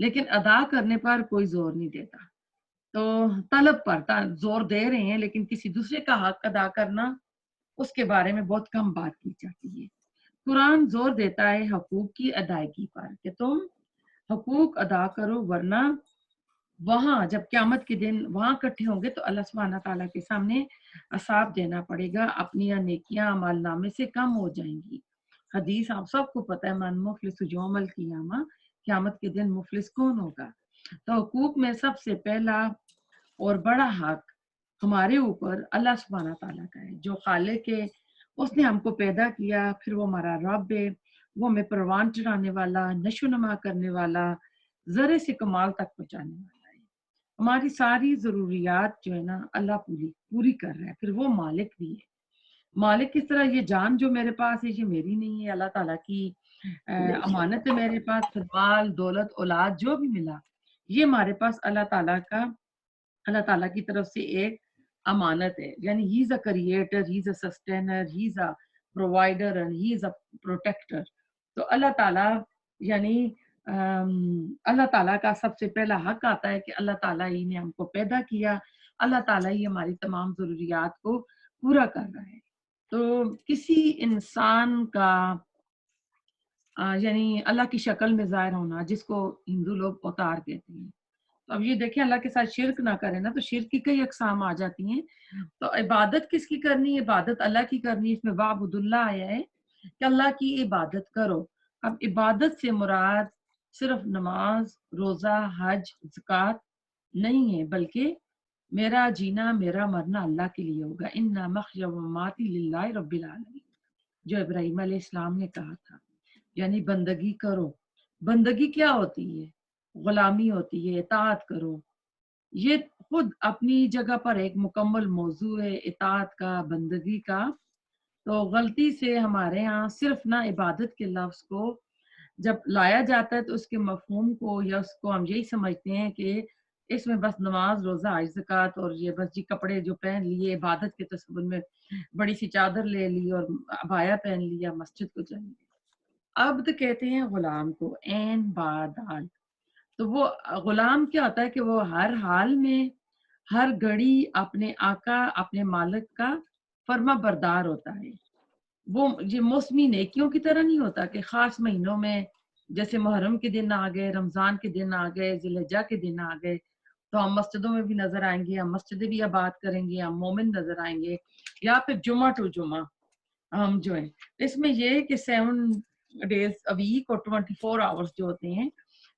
لیکن ادا کرنے پر کوئی زور نہیں دیتا. تو طلب پر زور دے رہے ہیں، لیکن کسی دوسرے کا حق ادا کرنا اس کے بارے میں بہت کم بات کی جاتی ہے. قرآن زور دیتا ہے حقوق کی ادائیگی پر کہ تم حقوق ادا کرو، ورنہ وہاں جب قیامت کے دن وہاں اکٹھے ہوں گے تو اللہ سبحانہ تعالیٰ کے سامنے حساب دینا پڑے گا. اپنی نیکیاں اعمال نامے سے کم ہو جائیں گی. حدیث آپ سب کو پتہ ہے، من مفلس جو عمل قیامہ، قیامت کے دن مفلس کون ہوگا. تو حقوق میں سب سے پہلا اور بڑا حق ہمارے اوپر اللہ سبحانہ تعالیٰ کا ہے، جو خالق ہے. اس نے ہم کو پیدا کیا، پھر وہ ہمارا رب ہے، وہ ہمیں پروان چڑھانے والا، نشو نما کرنے والا، ذرے سے کمال تک پہنچانے والا. ہماری ساری ضروریات جو ہے نا اللہ پوری کر رہا ہے. پھر وہ مالک بھی ہے. مالک کس طرح؟ یہ جان جو میرے پاس ہے یہ میری نہیں ہے، اللہ تعالیٰ کی امانت ہے میرے پاس. پھر مال دولت اولاد جو بھی ملا یہ ہمارے پاس اللہ تعالیٰ کی طرف سے ایک امانت ہے. یعنی he is a creator, he is a sustainer, he is a provider and he is a protector. تو اللہ تعالیٰ یعنی اللہ تعالیٰ کا سب سے پہلا حق آتا ہے کہ اللہ تعالیٰ ہی نے ہم کو پیدا کیا، اللہ تعالیٰ ہی ہماری تمام ضروریات کو پورا کر رہا ہے. تو کسی انسان کا یعنی اللہ کی شکل میں ظاہر ہونا، جس کو ہندو لوگ اوتار کہتے ہیں. تو اب یہ دیکھیں اللہ کے ساتھ شرک نہ کریں نا، تو شرک کی کئی اقسام آ جاتی ہیں. تو عبادت کس کی کرنی ہے؟ عبادت اللہ کی کرنی ہے. اس میں وعبد اللہ آیا ہے کہ اللہ کی عبادت کرو. اب عبادت سے مراد صرف نماز، روزہ، حج، زکوٰۃ نہیں ہے، بلکہ میرا جینا میرا مرنا اللہ کے لیے ہوگا. انا محیی و مماتی للہ رب العالمین، جو ابراہیم علیہ السلام نے کہا تھا. یعنی بندگی کرو. بندگی کیا ہوتی ہے؟ غلامی ہوتی ہے. اطاعت کرو. یہ خود اپنی جگہ پر ایک مکمل موضوع ہے اطاعت کا، بندگی کا. تو غلطی سے ہمارے ہاں صرف نہ عبادت کے لفظ کو جب لایا جاتا ہے تو اس کے مفہوم کو یا اس کو ہم یہی سمجھتے ہیں کہ اس میں بس نماز، روزہ، حج، زکوٰۃ اور یہ بس جی کپڑے جو پہن لیے عبادت کے تصور میں، بڑی سی چادر لے لی اور عبایا پہن لیا، مسجد کو چلے گئے. عبد کہتے ہیں غلام کو، عین با دال. تو وہ غلام کیا ہوتا ہے کہ وہ ہر حال میں ہر گھڑی اپنے آقا اپنے مالک کا فرما بردار ہوتا ہے. وہ یہ موسمی نیکیوں کی طرح نہیں ہوتا کہ خاص مہینوں میں جیسے محرم کے دن آ گئے، رمضان کے دن آ گئے، ذی الحجہ کے دن آ گئے تو ہم مسجدوں میں بھی نظر آئیں گے، ہم مسجدیں بھی آباد کریں گے، ہم مومن نظر آئیں گے. یا پھر جمعہ ٹو جمعہ ہم جو ہیں اس میں یہ ہے کہ 7 days a week اور 24 hours جو ہوتے ہیں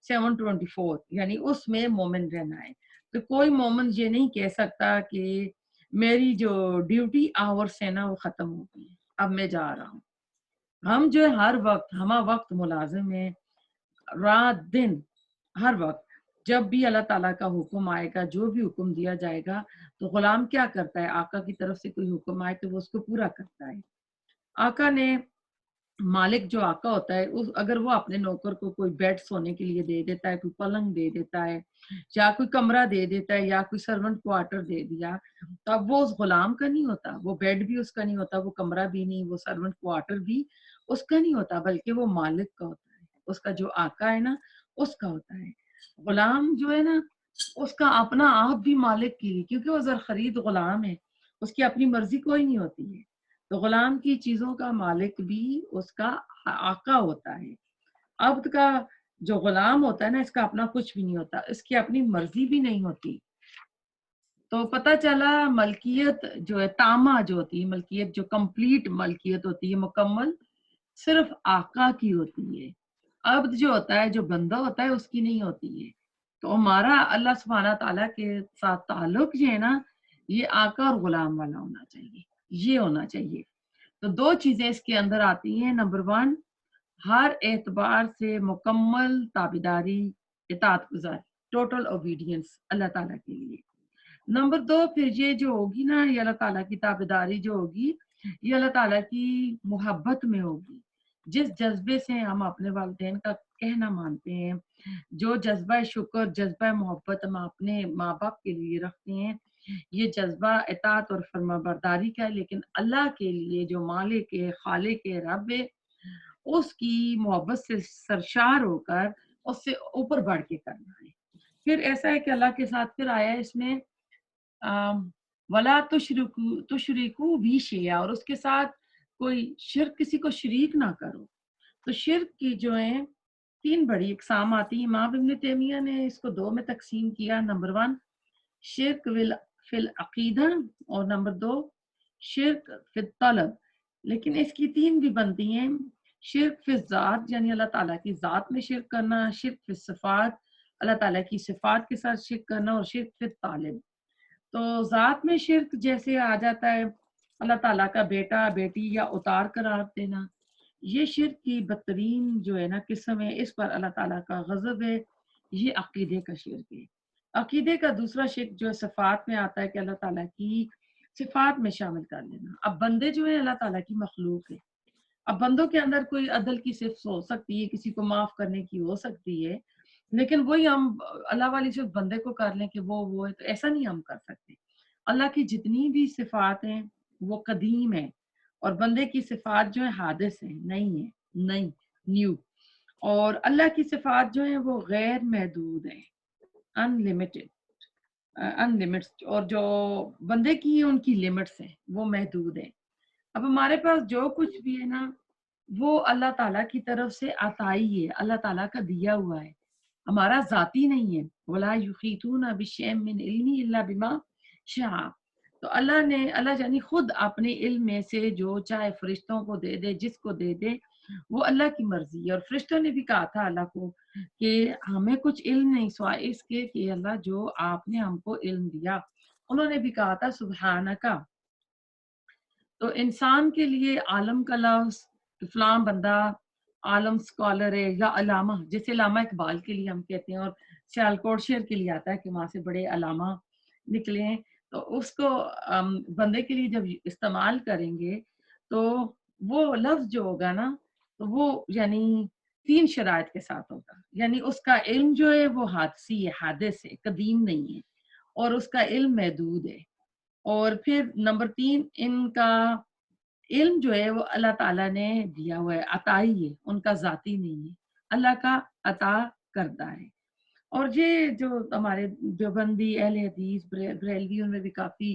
7/24 یعنی اس میں مومن رہنا ہے. تو کوئی مومن یہ نہیں کہہ سکتا کہ میری جو ڈیوٹی آورس ہے نا وہ ختم ہو گئی، اب میں جا رہا ہوں. ہم جو ہے ہر وقت ہمہ وقت ملازم ہیں، رات دن ہر وقت. جب بھی اللہ تعالیٰ کا حکم آئے گا، جو بھی حکم دیا جائے گا تو غلام کیا کرتا ہے؟ آقا کی طرف سے کوئی حکم آئے تو وہ اس کو پورا کرتا ہے. آقا نے مالک جو آقا ہوتا ہے اگر وہ اپنے نوکر کو کوئی بیڈ سونے کے لیے دے دیتا ہے، کوئی پلنگ دے دیتا ہے یا کوئی کمرہ دے دیتا ہے یا کوئی سرونٹ کوارٹر دے دیا تو اب وہ اس غلام کا نہیں ہوتا، وہ بیڈ بھی اس کا نہیں ہوتا، وہ کمرہ بھی نہیں، وہ سرونٹ کوارٹر بھی اس کا نہیں ہوتا، بلکہ وہ مالک کا ہوتا ہے. اس کا جو آقا ہے نا اس کا ہوتا ہے. غلام جو ہے نا اس کا اپنا آپ بھی مالک کی، کیونکہ وہ زر خرید غلام ہے، اس کی اپنی مرضی کوئی نہیں ہوتی ہے. تو غلام کی چیزوں کا مالک بھی اس کا آقا ہوتا ہے. عبد کا جو غلام ہوتا ہے نا اس کا اپنا کچھ بھی نہیں ہوتا، اس کی اپنی مرضی بھی نہیں ہوتی. تو پتہ چلا ملکیت جو ہے تامہ جو ہوتی ہے، ملکیت جو کمپلیٹ ملکیت ہوتی ہے مکمل صرف آقا کی ہوتی ہے. عبد جو ہوتا ہے جو بندہ ہوتا ہے اس کی نہیں ہوتی ہے. تو ہمارا اللہ سبحانہ تعالیٰ کے ساتھ تعلق جو ہے نا یہ آقا اور غلام والا ہونا چاہیے، یہ ہونا چاہیے. تو 2 چیزیں اس کے اندر آتی ہیں. نمبر 1 ہر اعتبار سے مکمل تابعداری، اطاعت گزاری، ٹوٹل اوبیڈینس اللہ تعالیٰ کے لیے. نمبر 2 پھر یہ جو ہوگی نا یہ اللہ تعالیٰ کی تابعداری جو ہوگی یہ اللہ تعالیٰ کی محبت میں ہوگی. جس جذبے سے ہم اپنے والدین کا کہنا مانتے ہیں، جو جذبہ شکر، جذبہ محبت ہم اپنے ماں باپ کے لیے رکھتے ہیں، یہ جذبہ اطاعت اور فرما برداری کا ہے. لیکن اللہ کے لیے جو مالک ہے، خالق ہے، رب ہے، اس کی محبت سے سرشار ہو کر اس سے اوپر بڑھ کے کرنا ہے۔ پھر ایسا ہے کہ اللہ کے ساتھ پھر آیا ہے اس میں ولا تشرکو بھی شیئا، اور اس کے ساتھ کوئی شرک، کسی کو شریک نہ کرو۔ تو شرک کی جو ہیں 3 بڑی اقسام آتی ہیں۔ امام ابن تیمیہ نے اس کو 2 میں تقسیم کیا۔ نمبر 1 شرک فی العقیدہ، اور نمبر 2 شرک فی الطلب۔ لیکن اس کی 3 بھی بنتی ہیں۔ شرک فی الذات، یعنی اللہ تعالیٰ کی ذات میں شرک کرنا، شرک فی الصفات، اللہ تعالیٰ کی صفات کے ساتھ شرک کرنا، اور شرک فی الطالب۔ تو ذات میں شرک جیسے آ جاتا ہے اللہ تعالیٰ کا بیٹا بیٹی یا اتار قرار دینا، یہ شرک کی بدترین جو ہے نا قسم ہے، اس پر اللہ تعالیٰ کا غضب ہے، یہ عقیدے کا شرک ہے۔ عقیدے کا دوسرا شرک جو ہے صفات میں آتا ہے کہ اللہ تعالیٰ کی صفات میں شامل کر لینا۔ اب بندے جو ہیں اللہ تعالیٰ کی مخلوق ہے، اب بندوں کے اندر کوئی عدل کی صفت ہو سکتی ہے، کسی کو معاف کرنے کی ہو سکتی ہے، لیکن وہی ہم اللہ والی صرف بندے کو کر لیں کہ وہ ہے، تو ایسا نہیں ہم کر سکتے۔ اللہ کی جتنی بھی صفات ہیں وہ قدیم ہیں، اور بندے کی صفات جو ہیں حادث ہیں، نئی نیو۔ اور اللہ کی صفات جو ہیں وہ غیر محدود ہیں، انلمیٹڈ، اور جو بندے کی ہیں ان کی لمٹس ہیں، وہ محدود ہیں۔ اب ہمارے پاس جو کچھ بھی ہے نا وہ اللہ تعالیٰ کی طرف سے عطائی ہے، اللہ تعالیٰ کا دیا ہوا ہے، ہمارا ذاتی نہیں ہے۔ وَلَا يُحِيطُونَ بِشَيْءٍ مِّنْ عِلْمِهِ إِلَّا بِمَا شَاءَ۔ تو اللہ یعنی خود اپنے علم میں سے جو چاہے فرشتوں کو دے دے، جس کو دے دے، وہ اللہ کی مرضی ہے۔ اور فرشتوں نے بھی کہا تھا اللہ کو کہ ہمیں کچھ علم نہیں سوائے اس کے کہ اللہ جو آپ نے ہم کو علم دیا، انہوں نے بھی کہا تھا سبحانکا۔ تو انسان کے لیے عالم کا لفظ، فلاں بندہ عالم اسکالر ہے یا علامہ، جیسے علامہ اقبال کے لیے ہم کہتے ہیں، اور سیالکوٹ شعر کے لیے آتا ہے کہ وہاں سے بڑے علامہ نکلے ہیں، تو اس کو بندے کے لیے جب استعمال کریں گے تو وہ لفظ جو ہوگا نا تو وہ یعنی 3 شرائط کے ساتھ ہوگا، یعنی اس کا علم جو ہے وہ حادثی ہے، حادث ہے، قدیم نہیں ہے، اور اس کا علم محدود ہے۔ اور پھر نمبر 3 ان کا علم جو ہے وہ اللہ تعالیٰ نے دیا ہوا ہے، عطائی ہے، ان کا ذاتی نہیں ہے، اللہ کا عطا کردہ ہے۔ اور یہ جو ہمارے دیوبندی اہل حدیث بریلوی، ان میں بھی کافی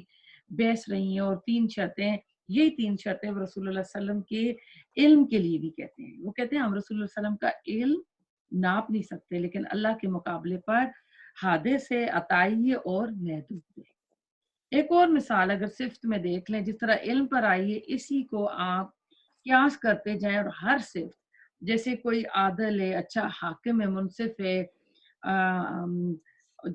بحث رہی ہیں، اور 3 شرطیں، یہی 3 شرطیں وہ رسول اللہ صلی اللہ علیہ وسلم کے علم کے لیے بھی کہتے ہیں۔ وہ کہتے ہیں ہم رسول اللہ صلی اللہ علیہ وسلم کا علم ناپ نہیں سکتے، لیکن اللہ کے مقابلے پر حادث ہے، عطائی ہے اور محدود ہے۔ ایک اور مثال اگر صفت میں دیکھ لیں، جس طرح علم پر آئی ہے، اسی کو آپ قیاس کرتے جائیں، اور ہر صفت، جیسے کوئی عادل ہے، اچھا حاکم ہے، منصف ہے،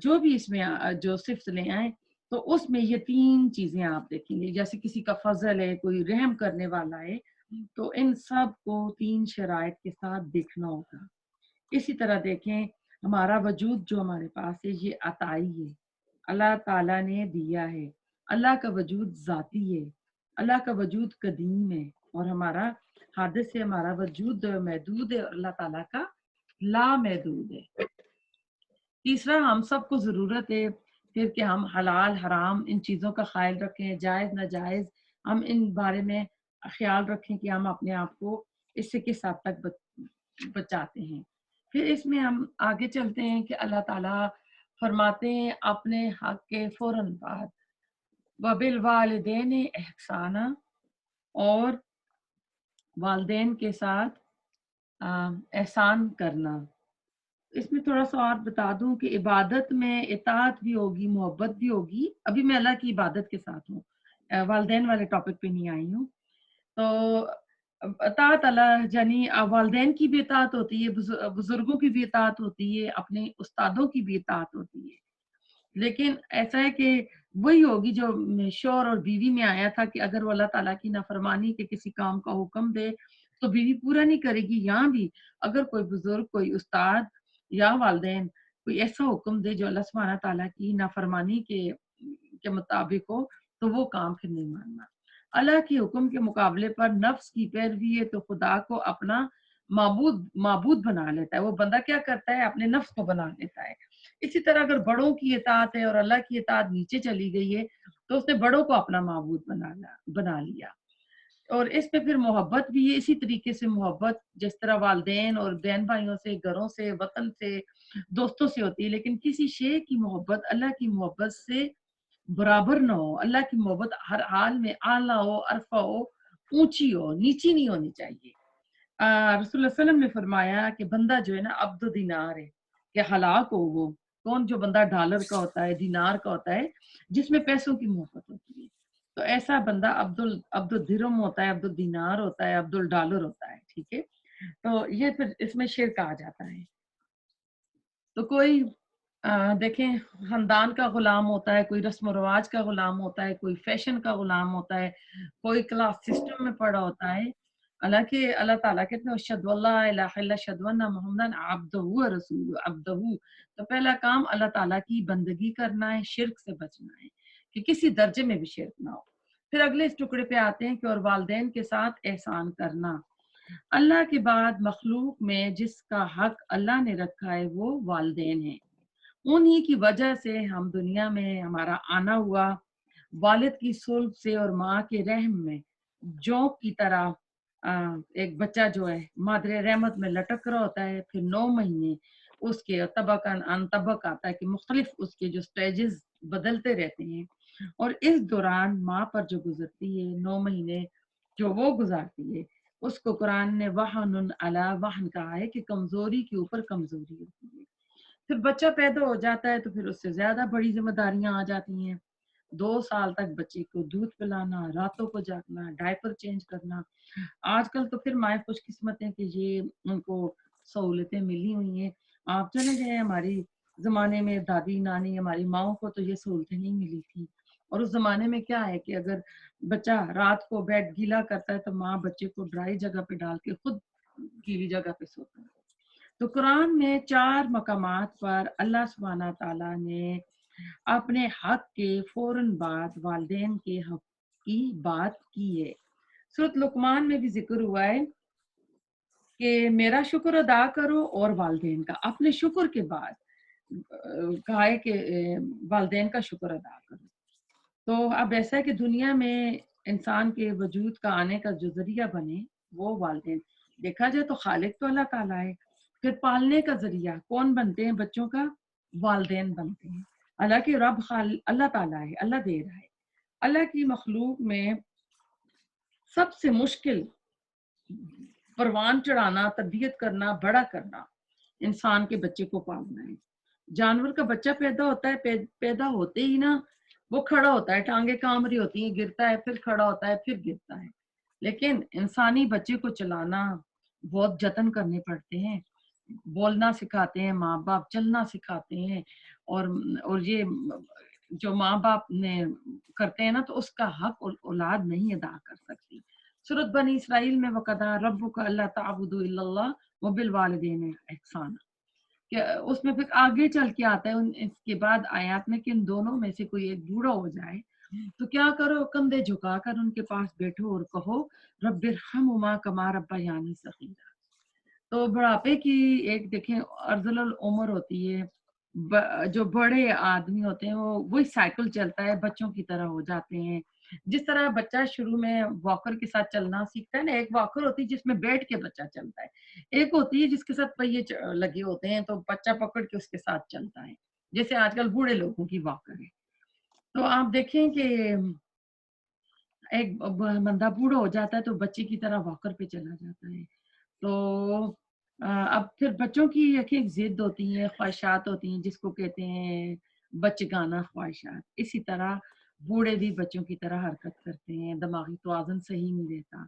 جو بھی اس میں جو صفت لے آئیں، تو اس میں یہ 3 چیزیں آپ دیکھیں گے۔ جیسے کسی کا فضل ہے، کوئی رحم کرنے والا ہے، تو ان سب کو 3 شرائط کے ساتھ دیکھنا ہوگا۔ اسی طرح دیکھیں ہمارا وجود جو ہمارے پاس ہے یہ عطائی ہے، اللہ تعالیٰ نے دیا ہے، اللہ کا وجود ذاتی ہے، اللہ کا وجود قدیم ہے، اور ہمارا حادث ہے، ہمارا وجود محدود ہے، اور اللہ تعالیٰ کا لا محدود ہے۔ تیسرا ہم سب کو ضرورت ہے پھر کہ ہم حلال حرام ان چیزوں کا خیال رکھیں، جائز ناجائز ہم ان بارے میں خیال رکھیں کہ ہم اپنے آپ کو اس سے کس حد تک بچاتے ہیں۔ پھر اس میں ہم آگے چلتے ہیں کہ اللہ تعالیٰ فرماتے ہیں اپنے حق کے فوراً بعد وَبِالْوَالِدَيْنِ احسانًا، اور والدین کے ساتھ احسان کرنا۔ اس میں تھوڑا سا اور بتا دوں کہ عبادت میں اطاعت بھی ہوگی، محبت بھی ہوگی۔ ابھی میں اللہ کی عبادت کے ساتھ ہوں، والدین والے ٹاپک پہ نہیں آئی ہوں۔ تو اطاعت اللہ یعنی والدین کی بھی اطاعت ہوتی ہے، بزرگوں کی بھی اطاعت ہوتی ہے، اپنے استادوں کی بھی اطاعت ہوتی ہے، لیکن ایسا ہے کہ وہی ہوگی جو شوہر اور بیوی میں آیا تھا کہ اگر وہ اللہ تعالیٰ کی نافرمانی کے کسی کام کا حکم دے تو بیوی پورا نہیں کرے گی۔ یہاں بھی اگر کوئی بزرگ، کوئی استاد یا والدین کوئی ایسا حکم دے جو اللہ سبحانہ تعالیٰ کی نافرمانی کے مطابق ہو تو وہ کام پھر نہیں ماننا۔ اللہ کے حکم کے مقابلے پر نفس کی پیروی ہے تو خدا کو اپنا معبود بنا لیتا ہے۔ وہ بندہ کیا کرتا ہے؟ اپنے نفس کو بنا لیتا ہے۔ اسی طرح اگر بڑوں کی اطاعت ہے اور اللہ کی اطاعت نیچے چلی گئی ہے تو اس نے بڑوں کو اپنا معبود بنا لیا۔ اور اس پہ پھر محبت بھی ہے اسی طریقے سے محبت جس طرح والدین اور بہن بھائیوں سے، گھروں سے، وطن سے، دوستوں سے ہوتی ہے، لیکن کسی شے کی محبت اللہ کی محبت سے برابر نہ ہو۔ اللہ کی محبت ہر حال میں اعلیٰ ہو، عرفہ ہو، اونچی ہو، نیچی نہیں ہونی چاہیے۔ رسول اللہ صلی اللہ علیہ وسلم نے فرمایا کہ بندہ جو ہے نا عبد دینار ہے، کہ ہلاک ہو وہ کون جو بندہ ڈالر کا ہوتا ہے، دینار کا ہوتا ہے، جس میں پیسوں کی محبت ہوتی ہے، تو ایسا بندہ عبد الدرہم ہوتا ہے، عبد الدینار ہوتا ہے، عبد الڈالر ہوتا ہے، ٹھیک ہے۔ تو یہ پھر اس میں شرک آ جاتا ہے۔ تو کوئی دیکھیں خاندان کا غلام ہوتا ہے، کوئی رسم و رواج کا غلام ہوتا ہے، کوئی فیشن کا غلام ہوتا ہے، کوئی کلاس سسٹم میں پڑا ہوتا ہے، حالانکہ اللہ تعالیٰ کہتے ہیں اشہد اللہ الہ الا اشہد ان محمد عبدہ و رسول عبدہ، تو پہلا کام اللہ تعالیٰ کی بندگی کرنا ہے، شرک سے بچنا ہے کہ کسی درجے میں بھی شرک نہ ہو۔ پھر اگلے اس ٹکڑے پہ آتے ہیں کہ اور والدین کے ساتھ احسان کرنا۔ اللہ کے بعد مخلوق میں جس کا حق اللہ نے رکھا ہے وہ والدین ہیں، انہی کی وجہ سے ہم دنیا میں ہمارا آنا ہوا، والد کی صلب سے اور ماں کے رحم میں جونک کی طرح ایک بچہ جو ہے مادر رحمت میں لٹک رہا ہوتا ہے، پھر 9 مہینے اس کے طبقاً ان طبق آتا ہے کہ مختلف اس کے جو سٹیجز بدلتے رہتے ہیں، اور اس دوران ماں پر جو گزرتی ہے 9 مہینے جو وہ گزارتی ہے، اس کو قرآن نے وہن علی وہن کہا ہے کہ کمزوری کے اوپر کمزوری ہوتی ہے۔ پھر بچہ پیدا ہو جاتا ہے تو پھر اس سے زیادہ بڑی ذمہ داریاں آ جاتی ہیں۔ 2 سال تک بچے کو دودھ پلانا، راتوں کو جاگنا، ڈائپر چینج کرنا۔ آج کل تو پھر مائیں خوش قسمت ہیں کہ یہ ان کو سہولتیں ملی ہوئی ہیں۔ آپ چلے گئے ہماری زمانے میں دادی نانی ہماری ماؤں کو تو یہ سہولتیں نہیں ملی تھی، اور اس زمانے میں کیا ہے کہ اگر بچہ رات کو بیڈ گیلا کرتا ہے تو ماں بچے کو ڈرائی جگہ پہ ڈال کے خود گیلی جگہ پہ سوتا ہے۔ تو قرآن میں 4 مقامات پر اللہ سبحانہ تعالیٰ نے اپنے حق کے فوراً بعد والدین کے حق کی بات کی ہے۔ سورۃ لقمان میں بھی ذکر ہوا ہے کہ میرا شکر ادا کرو اور والدین کا، اپنے شکر کے بعد کہا ہے کہ والدین کا شکر ادا کرو۔ تو اب ایسا ہے کہ دنیا میں انسان کے وجود کا آنے کا جو ذریعہ بنے وہ والدین، دیکھا جائے تو خالق تو اللہ تعالیٰ ہے، پھر پالنے کا ذریعہ کون بنتے ہیں بچوں کا؟ والدین بنتے ہیں۔ اللہ کے رب اللہ تعالیٰ ہے، اللہ دے رہا ہے۔ اللہ کی مخلوق میں سب سے مشکل پروان چڑھانا، تربیت کرنا، بڑا کرنا انسان کے بچے کو پالنا ہے۔ جانور کا بچہ پیدا ہوتا ہے، پیدا ہوتے ہی نا وہ کھڑا ہوتا ہے، ٹانگیں کام رہی ہوتی ہیں، گرتا ہے، پھر کھڑا ہوتا ہے، پھر گرتا ہے۔ لیکن انسانی بچے کو چلانا بہت جتن کرنے پڑتے ہیں، بولنا سکھاتے ہیں ماں باپ، چلنا سکھاتے ہیں، اور یہ جو ماں باپ نے کرتے ہیں نا تو اس کا حق اولاد نہیں ادا کر سکتی۔ سورۃ بنی اسرائیل میں وَقَضَىٰ رَبُّكَ أَلَّا تَعْبُدُوا إِلَّا اللَّهَ وَبِالْوَالِدَيْنِ إِحْسَانًا، کہ اس میں پھر آگے چل کے آتا ہے اس کے بعد آیات میں کہ ان دونوں میں سے کوئی ایک بوڑھا ہو جائے تو کیا کرو، کندھے جھکا کر ان کے پاس بیٹھو اور کہو رب ارحمہما کما ربیانی صغیرا۔ تو بڑھاپے کی ایک دیکھیں ارذل العمر ہوتی ہے، جو بڑے آدمی ہوتے ہیں وہ وہی سائیکل چلتا ہے، بچوں کی طرح ہو جاتے ہیں۔ جس طرح بچہ شروع میں واکر کے ساتھ چلنا سیکھتا ہے نا، ایک واکر ہوتی ہے جس میں بیٹھ کے بچہ چلتا ہے، ایک ہوتی ہے جس کے ساتھ پہیے لگے ہوتے ہیں تو بچہ پکڑ کے اس کے ساتھ چلتا ہے، جیسے آج کل بوڑھے لوگوں کی واکر ہے۔ تو آپ دیکھیں کہ ایک بندہ بوڑھا ہو جاتا ہے تو بچے کی طرح واکر پہ چلا جاتا ہے۔ تو اب پھر بچوں کی ایک ضد ہوتی ہے، خواہشات ہوتی ہیں جس کو کہتے ہیں بچگانہ خواہشات، اسی طرح بوڑھے بھی بچوں کی طرح حرکت کرتے ہیں، دماغی توازن صحیح نہیں رہتا۔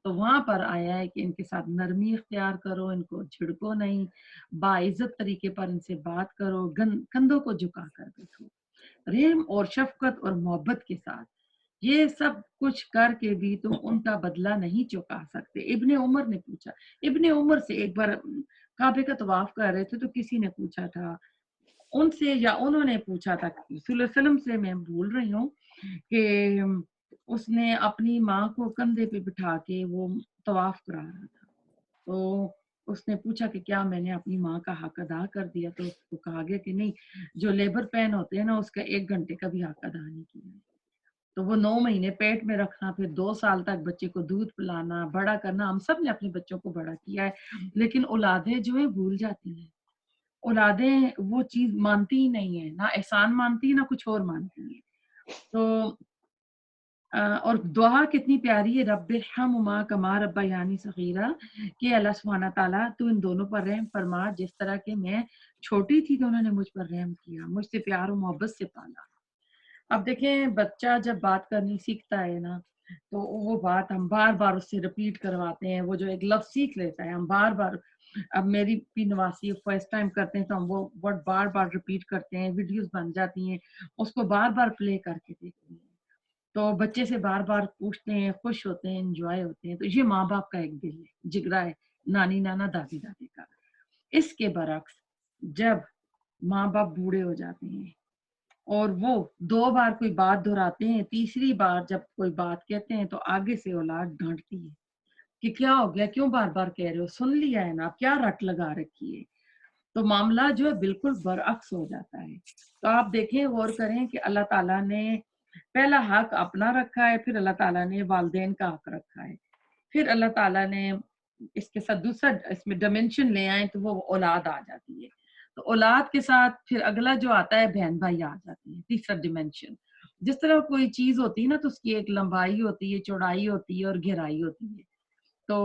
تو وہاں پر آیا ہے کہ ان کے ساتھ نرمی اختیار کرو، ان کو جھڑکو نہیں، باعزت طریقے پر ان سے بات کرو، کندھوں کو جھکا کر بیٹھو، رحم اور شفقت اور محبت کے ساتھ۔ یہ سب کچھ کر کے بھی تم ان کا بدلہ نہیں چکا سکتے۔ ابن عمر نے پوچھا، ابن عمر سے ایک بار کعبے کا طواف کر رہے تھے تو کسی نے پوچھا تھا ان سے، یا انہوں نے پوچھا تھا رسول اللہ صلی اللہ علیہ وسلم سے، میں بھول رہی ہوں، کہ اس نے اپنی ماں کو کندھے پہ بٹھا کے وہ طواف کرا رہا تھا، تو اس نے پوچھا کہ کیا میں نے اپنی ماں کا حق ادا کر دیا؟ تو اس کو کہا گیا کہ نہیں، جو لیبر پین ہوتے ہیں نا اس کا 1 گھنٹے کا بھی حق ادا نہیں کیا ہے۔ تو وہ 9 مہینے پیٹ میں رکھنا، پھر 2 سال تک بچے کو دودھ پلانا، بڑا کرنا، ہم سب نے اپنے بچوں کو بڑا کیا ہے، لیکن اولادیں جو ہیں بھول جاتی ہیں، اولادیں وہ چیز مانتی ہی نہیں ہیں، نہ احسان مانتی ہیں نہ کچھ اور مانتی ہیں۔ تو اور دعا کتنی پیاری ہے، رب ارحمہما کما ربیانی صغیرہ، کہ اللہ سبحانہ تعالیٰ تو ان دونوں پر رحم فرما جس طرح کہ میں چھوٹی تھی تو انہوں نے مجھ پر رحم کیا، مجھ سے پیار و محبت سے پالا۔ اب دیکھیں بچہ جب بات کرنی سیکھتا ہے نا، تو وہ بات ہم بار بار اس سے رپیٹ کرواتے ہیں، وہ جو ایک لفظ سیکھ لیتا ہے ہم بار بار، اب میری بھی نواسی فرسٹ ٹائم کرتے ہیں تو ہم وہ ورڈ بار بار رپیٹ کرتے ہیں، ویڈیوز بن جاتی ہیں، اس کو بار بار پلے کر کے دیکھتے ہیں، تو بچے سے بار بار پوچھتے ہیں، خوش ہوتے ہیں، انجوائے ہوتے ہیں۔ تو یہ ماں باپ کا ایک دل ہے، جگرا ہے، نانی نانا دادی دادی کا۔ اس کے برعکس جب ماں باپ بوڑھے ہو جاتے ہیں اور وہ 2 بار کوئی بات دہراتے ہیں، تیسری بار جب کوئی بات کہتے ہیں تو آگے سے اولاد ڈانٹتی ہے کہ کیا ہو گیا، کیوں بار بار کہہ رہے ہو، سن لیا ہے نا، اب کیا رٹ لگا رکھی ہے۔ تو معاملہ جو ہے بالکل برعکس ہو جاتا ہے۔ تو آپ دیکھیں، غور کریں کہ اللہ تعالیٰ نے پہلا حق اپنا رکھا ہے، پھر اللہ تعالیٰ نے والدین کا حق رکھا ہے، پھر اللہ تعالیٰ نے اس کے ساتھ دوسرا اس میں ڈائمینشن لے آئے تو وہ اولاد آ جاتی ہے۔ تو اولاد کے ساتھ پھر اگلا جو آتا ہے بہن بھائی آ جاتے ہیں، تیسرا ڈائمینشن۔ جس طرح کوئی چیز ہوتی ہے نا تو اس کی ایک لمبائی ہوتی ہے، چوڑائی ہوتی ہے اور گہرائی ہوتی ہے۔ تو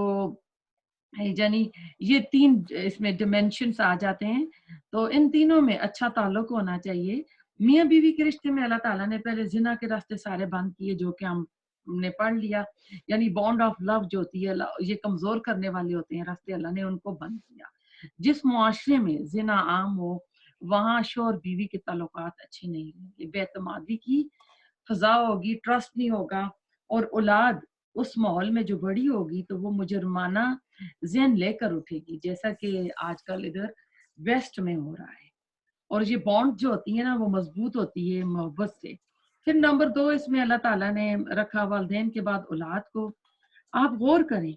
یعنی یہ 3 اس میں ڈائمینشنس آ جاتے ہیں۔ تو ان تینوں میں اچھا تعلق ہونا چاہیے۔ میاں بیوی کے رشتے میں اللہ تعالیٰ نے پہلے زنا کے راستے سارے بند کیے، جو کہ ہم نے پڑھ لیا، یعنی بانڈ آف لو جو ہوتی ہے یہ کمزور کرنے والے ہوتے ہیں راستے، اللہ نے ان کو بند کیا۔ جس معاشرے میں زنا عام ہو وہاں شوہر بیوی کے تعلقات اچھے نہیں رہیں گے، بے اعتمادی کی فضا ہوگی، ٹرسٹ نہیں ہوگا، اور اولاد اس ماحول میں جو بڑی ہوگی تو وہ مجرمانہ ذہن لے کر اٹھے گی، جیسا کہ آج کل ادھر ویسٹ میں ہو رہا ہے۔ اور یہ بانڈ جو ہوتی ہے نا وہ مضبوط ہوتی ہے محبت سے۔ پھر نمبر 2 اس میں اللہ تعالیٰ نے رکھا والدین کے بعد اولاد کو۔ آپ غور کریں،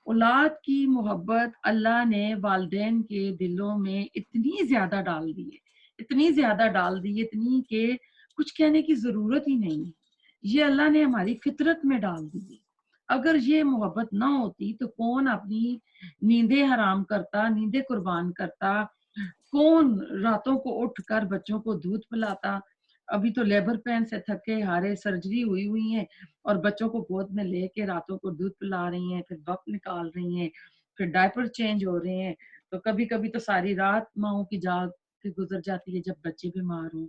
اولاد کی محبت اللہ نے والدین کے دلوں میں اتنی زیادہ ڈال دی ہے، اتنی زیادہ ڈال دی ہے، اتنی کہ کچھ کہنے کی ضرورت ہی نہیں ہے۔ یہ اللہ نے ہماری فطرت میں ڈال دی ہے۔ اگر یہ محبت نہ ہوتی تو کون اپنی نیندیں حرام کرتا، نیندیں قربان کرتا، کون راتوں کو اٹھ کر بچوں کو دودھ پلاتا۔ ابھی تو لیبر پین سے تھکے ہارے سرجری ہوئی ہوئی ہیں اور بچوں کو گود میں لے کے راتوں کو دودھ پلا رہی ہیں، پھر وقت نکال رہی ہیں، پھر ڈائپر چینج ہو رہے ہیں۔ تو کبھی کبھی تو ساری رات ماؤں کی جاگ کے گزر جاتی ہے جب بچے بیمار ہوں،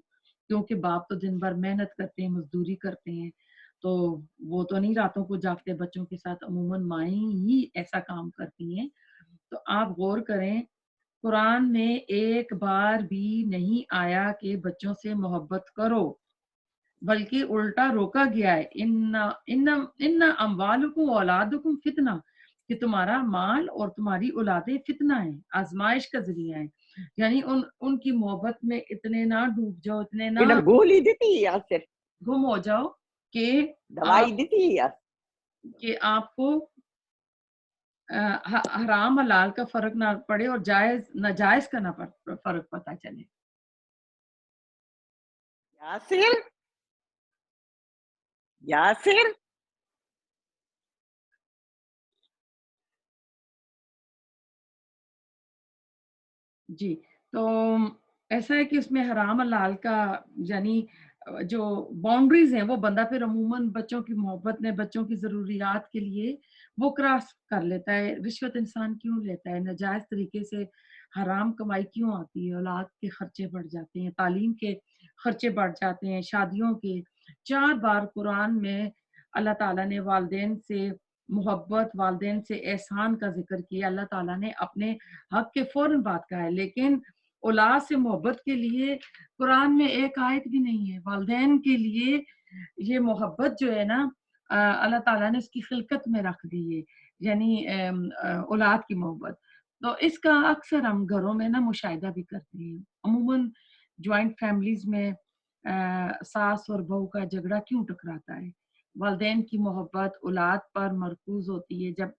کیونکہ باپ تو دن بھر محنت کرتے ہیں، مزدوری کرتے ہیں، تو وہ تو نہیں راتوں کو جاگتے بچوں کے ساتھ، عموماً مائیں ہی ایسا کام کرتی ہیں۔ تو آپ غور کریں، قرآن میں ایک بار بھی نہیں آیا کہ بچوں سے محبت کرو، بلکہ الٹا روکا گیا ہے، ان اموالکم اولادکم فتنہ، کہ تمہارا مال اور تمہاری اولادیں فتنہ ہیں، آزمائش کا ذریعہ ہے۔ یعنی ان کی محبت میں اتنے نہ ڈوب جاؤ، اتنے نہ ادھر گولی دیتی یا صرف گم ہو جاؤ کہ دوائی آپ دیتی یا کو حرام حلال کا فرق نہ پڑے اور جائز ناجائز کا نہ فرق پتہ چلے۔ یاسر یاسر جی، تو ایسا ہے کہ اس میں حرام حلال کا یعنی جو باؤنڈریز ہیں وہ بندہ پھر عموماً بچوں کی محبت میں بچوں کی ضروریات کے لیے وہ کراس کر لیتا ہے۔ رشوت انسان کیوں لیتا ہے، ناجائز طریقے سے حرام کمائی کیوں آتی ہے، اولاد کے خرچے بڑھ جاتے ہیں، تعلیم کے خرچے بڑھ جاتے ہیں، شادیوں کے۔ 4 بار قرآن میں اللہ تعالیٰ نے والدین سے محبت، والدین سے احسان کا ذکر کیا۔ اللہ تعالیٰ نے اپنے حق کے فوراً بات کہا ہے، لیکن اولاد سے محبت کے لیے قرآن میں ایک آیت بھی نہیں ہے۔ والدین کے لیے یہ محبت جو ہے نا اللہ تعالیٰ نے اس کی خلقت میں رکھ دی ہے، یعنی اولاد کی محبت۔ تو اس کا اکثر ہم گھروں میں نا مشاہدہ بھی کرتے ہیں، عموماً جوائنٹ فیملیز میں ساس اور بہو کا جھگڑا کیوں ٹکراتا ہے؟ والدین کی محبت اولاد پر مرکوز ہوتی ہے۔ جب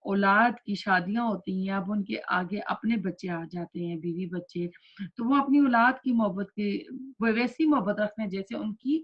اولاد کی شادیاں ہوتی ہیں، اب ان کے آگے اپنے بچے آ جاتے ہیں، بیوی بچے، تو وہ اپنی اولاد کی محبت کی وہ ویسی محبت رکھتے ہیں جیسے ان کی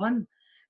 1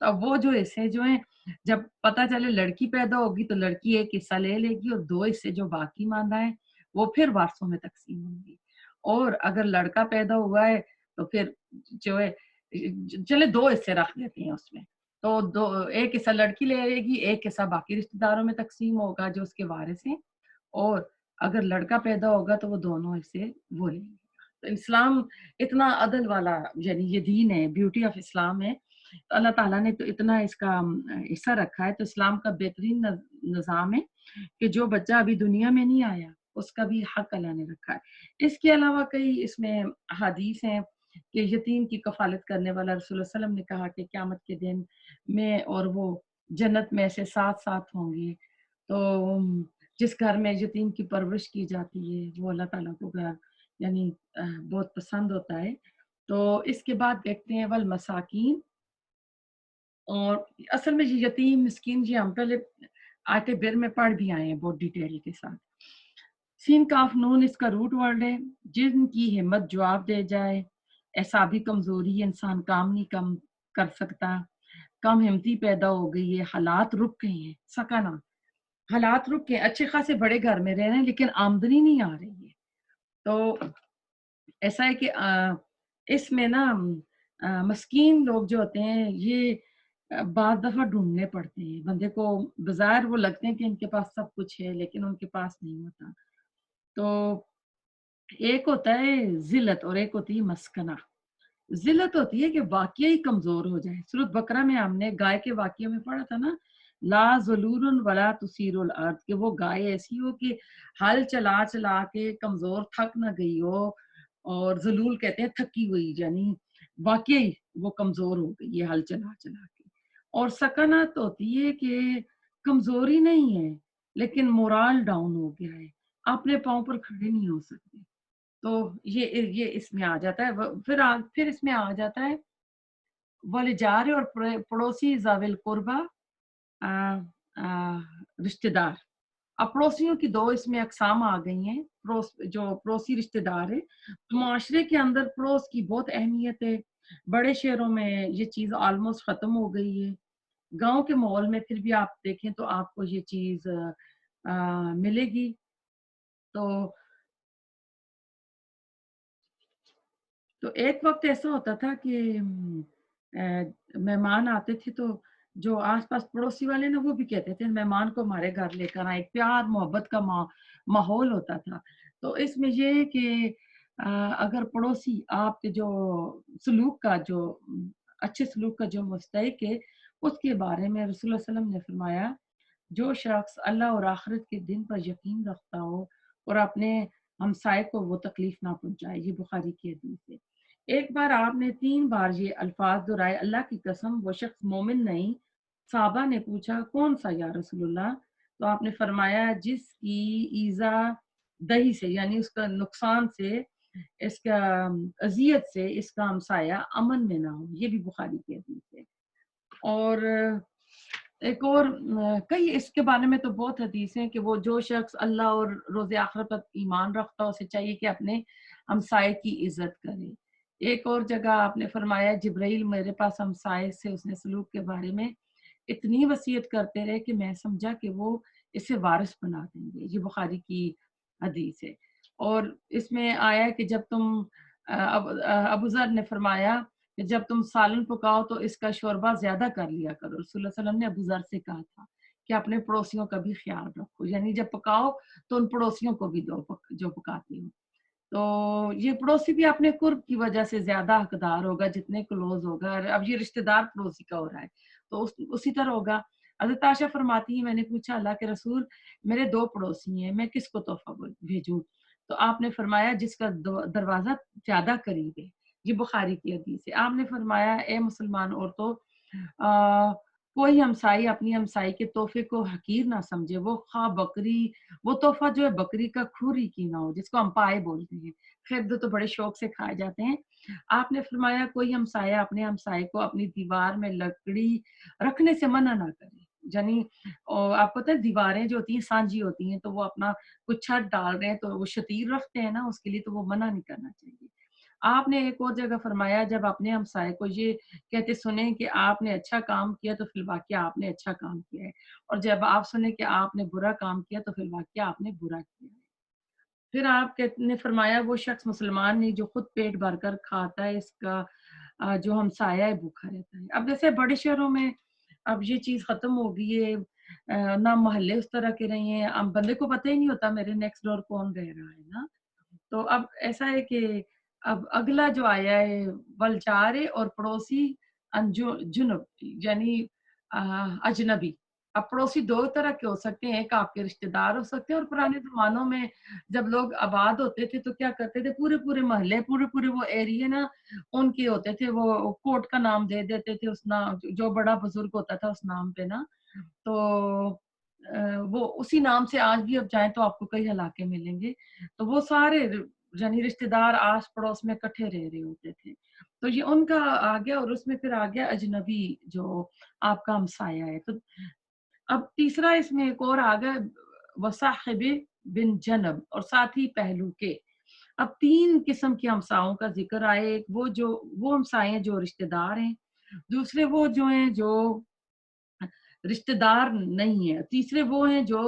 تو اب وہ جو حصے جو ہیں جب پتہ چلے لڑکی پیدا ہوگی تو لڑکی ایک حصہ لے لے گی اور 2 حصے جو باقی ماندہ ہیں وہ پھر وارثوں میں تقسیم ہوں گی، اور اگر لڑکا پیدا ہوا ہے تو پھر جو ہے چلے 2 حصے رکھ دیتے ہیں اس میں، تو ایک حصہ لڑکی لے لے گی، ایک حصہ باقی رشتہ داروں میں تقسیم ہوگا جو اس کے وارث ہیں، اور اگر لڑکا پیدا ہوگا تو وہ دونوں حصے وہ لیں گے۔ تو اسلام اتنا عدل والا یعنی یہ دین ہے، بیوٹی آف اسلام ہے، تو اللہ تعالیٰ نے تو اتنا اس کا حصہ رکھا ہے، تو اسلام کا بہترین نظام ہے کہ جو بچہ ابھی دنیا میں نہیں آیا اس کا بھی حق اللہ نے رکھا ہے۔ اس کے علاوہ کئی اس میں احادیث ہیں کہ یتیم کی کفالت کرنے والا رسول اللہ علیہ وسلم نے کہا کہ قیامت کے دن میں اور وہ جنت میں سے ساتھ ساتھ ہوں گے، تو جس گھر میں یتیم کی پرورش کی جاتی ہے وہ اللہ تعالیٰ کو گھر یعنی بہت پسند ہوتا ہے۔ تو اس کے بعد دیکھتے ہیں والمساکین، اور اصل میں یہ یتیم مسکین یہ ہم پہلے آیت بر میں پڑھ بھی آئے ہیں بہت ڈیٹیل کے ساتھ۔ سین کاف نون اس کا روٹ ورڈ ہے، جن کی ہمت جواب دے جائے، ایسا بھی کمزوری ہے انسان کام نہیں کم کر سکتا، کم ہمتی پیدا ہو گئی ہے، حالات رک گئے ہیں، سکنا حالات رک گئے، اچھے خاصے بڑے گھر میں رہ رہے ہیں لیکن آمدنی نہیں آ رہی ہے، تو ایسا ہے کہ اس میں نا مسکین لوگ جو ہوتے ہیں یہ بعض دفعہ ڈھونڈنے پڑتے ہیں بندے کو، بظاہر وہ لگتے ہیں کہ ان کے پاس سب کچھ ہے لیکن ان کے پاس نہیں ہوتا۔ تو ایک ہوتا ہے ذلت اور ایک ہوتی ہے مسکنہ۔ ذلت ہوتی ہے کہ واقعی کمزور ہو جائے، سورۃ بقرہ میں ہم نے گائے کے واقعے میں پڑھا تھا نا، لا ذلول ولا تثیر الارض، کہ وہ گائے ایسی ہو کہ ہل چلا چلا کے کمزور تھک نہ گئی ہو، اور ذلول کہتے ہیں تھکی ہوئی، یعنی واقعی وہ کمزور ہو گئی ہے ہل چلا چلا کے۔ اور سکنت ہوتی ہے کہ کمزوری نہیں ہے لیکن مورال ڈاؤن ہو گیا ہے، اپنے پاؤں پر کھڑے نہیں ہو سکتے، تو یہ اس میں آ جاتا ہے۔ پھر اس میں آ جاتا ہے والجار اور پڑوسی ذوی القربہ، آ، آ، رشتہ دار۔ اب پڑوسیوں کی 2 اس میں اقسام آ گئی ہیں، جو پڑوسی رشتہ دار ہے، معاشرے کے اندر پڑوس کی بہت اہمیت ہے، بڑے شہروں میں یہ چیز آلموسٹ ختم ہو گئی ہے، گاؤں کے ماحول میں پھر بھی آپ دیکھیں تو آپ کو یہ چیز ملے گی۔ تو ایک وقت ایسا ہوتا تھا کہ مہمان آتے تھے تو جو آس پاس پڑوسی والے نا وہ بھی کہتے تھے مہمان کو ہمارے گھر لے کر آئے، پیار محبت کا ماحول ہوتا تھا۔ تو اس میں یہ ہے کہ اگر پڑوسی آپ کے جو سلوک کا جو اچھے سلوک کا جو مستحق ہے، اس کے بارے میں رسول اللہ صلی اللہ علیہ وسلم نے فرمایا جو شخص اللہ اور آخرت کے دن پر یقین رکھتا ہو اور اپنے ہمسائے کو وہ تکلیف نہ پہنچائے، یہ بخاری کی حدیث ہے۔ ایک بار آپ نے 3 بار یہ الفاظ دہرائے، اللہ کی قسم وہ شخص مومن نہیں۔ صحابہ نے پوچھا کون سا یا رسول اللہ؟ تو آپ نے فرمایا جس کی ایذا دہی سے یعنی اس کا نقصان سے، اس کا اذیت سے اس کا ہمسایہ امن میں نہ ہو، یہ بھی بخاری کی حدیث ہے۔ اور ایک اور کئی اس کے بارے میں تو بہت حدیث ہیں کہ وہ جو شخص اللہ اور روز آخرت پر ایمان رکھتا اسے چاہیے کہ اپنے ہمسائے کی عزت کرے۔ ایک اور جگہ آپ نے فرمایا جبرائیل میرے پاس ہمسائے سے اس نے سلوک کے بارے میں اتنی وصیت کرتے رہے کہ میں سمجھا کہ وہ اسے وارث بنا دیں گے، یہ بخاری کی حدیث ہے۔ اور اس میں آیا کہ جب تم ابو ذر نے فرمایا کہ جب تم سالن پکاؤ تو اس کا شوربہ زیادہ کر لیا کرو، رسول اللہ صلی اللہ علیہ وسلم نے ابو ذر سے کہا تھا کہ اپنے پڑوسیوں کا بھی خیال رکھو، یعنی جب پکاؤ تو ان پڑوسیوں کو بھی دو جو پکاتی ہوں۔ تو یہ پڑوسی بھی اپنے قرب کی وجہ سے زیادہ حقدار ہوگا جتنے کلوز ہوگا، اب یہ رشتہ دار پڑوسی کا ہو رہا ہے تو اسی طرح ہوگا۔ حضرت عائشہ فرماتی ہیں میں نے پوچھا اللہ کے رسول میرے 2 پڑوسی ہیں، میں کس کو تحفہ بھیجوں؟ تو آپ نے فرمایا جس کا دروازہ زیادہ قریب ہے، یہ بخاری کی حدیث ہے۔ آپ نے فرمایا اے مسلمان عورتوں، کوئی ہمسائی اپنی ہمسائی کے تحفے کو حقیر نہ سمجھے، وہ خواہ بکری، وہ تحفہ جو ہے بکری کا کھور ہی کی نہ ہو، جس کو ہم پائے بولتے ہیں، خیر تو بڑے شوق سے کھائے جاتے ہیں۔ آپ نے فرمایا کوئی ہمسایہ اپنے ہمسائے کو اپنی دیوار میں لکڑی رکھنے سے منع نہ کرے، یعنی آپ کو پتہ ہے دیواریں جو ہوتی ہیں سانجی ہوتی ہیں تو وہ اپنا کچھ چھت ڈال رہے ہیں تو وہ شتیر رکھتے ہیں نا، اس کے لیے تو وہ منع نہیں کرنا چاہیے۔ آپ نے ایک اور جگہ فرمایا جب اپنے ہمسائے کو یہ کہتے سنیں کہ آپ نے اچھا کام کیا تو فی الواقع آپ نے اچھا کام کیا ہے، اور جب آپ سنیں کہ آپ نے برا کام کیا تو فی الواقع آپ نے برا کیا ہے۔ پھر آپ نے فرمایا وہ شخص مسلمان نہیں جو خود پیٹ بھر کر کھاتا ہے، اس کا جو ہمسایہ ہے بھوکا رہتا ہے۔ اب جیسے بڑے شہروں میں اب یہ چیز ختم ہو گئی ہے، نہ محلے اس طرح کے رہے ہیں، اب بندے کو پتہ ہی نہیں ہوتا میرے نیکسٹ ڈور کون رہ رہا ہے نا۔ تو اب ایسا ہے کہ اب اگلا جو آیا ہے بلچارے اور پڑوسی جنب یعنی اجنبی۔ اب پڑوسی دو طرح کے ہو سکتے ہیں، ایک آپ کے رشتہ دار ہو سکتے ہیں، اور پرانے زمانوں میں جب لوگ آباد ہوتے تھے تو کیا کرتے تھے، پورے پورے محلے پورے پورے وہ ایریے نا ان کے ہوتے تھے، وہ کوٹ کا نام دے دیتے تھے اس نام جو بڑا بزرگ ہوتا تھا اس نام پہ نا، تو وہ اسی نام سے آج بھی اب جائیں تو آپ کو کئی علاقے ملیں گے، تو وہ سارے یعنی رشتہ دار آس پڑوس میں اکٹھے رہ رہے ہوتے تھے، تو یہ ان کا آ گیا، اور اس میں پھر آ گیا اجنبی جو آپ کا ہمسایہ ہے۔ تو اب تیسرا اس میں ایک اور آ گیا وصاحب بن جنب، اور ساتھی پہلو کے۔ اب تین قسم کے ہمسایوں کا ذکر آئے، ایک وہ ہمسائے ہیں جو رشتہ دار ہیں، دوسرے وہ جو ہیں جو رشتہ دار نہیں ہے، تیسرے وہ ہیں جو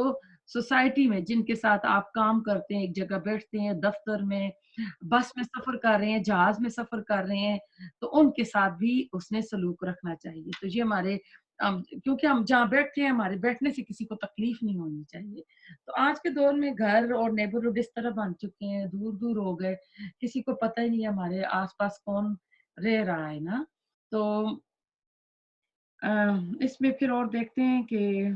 سوسائٹی میں جن کے ساتھ آپ کام کرتے ہیں، ایک جگہ بیٹھتے ہیں، دفتر میں، بس میں سفر کر رہے ہیں، جہاز میں سفر کر رہے ہیں، تو ان کے ساتھ بھی اس نے سلوک رکھنا چاہیے۔ تو یہ ہمارے کیونکہ ہم جہاں بیٹھتے ہیں ہمارے بیٹھنے سے کسی کو تکلیف نہیں ہونی چاہیے۔ تو آج کے دور میں گھر اور نیبرہڈ اس طرح بن چکے ہیں، دور دور ہو گئے، کسی کو پتہ ہی نہیں ہے ہمارے آس پاس کون رہ رہا ہے نا۔ تو اس میں پھر اور دیکھتے ہیں کہ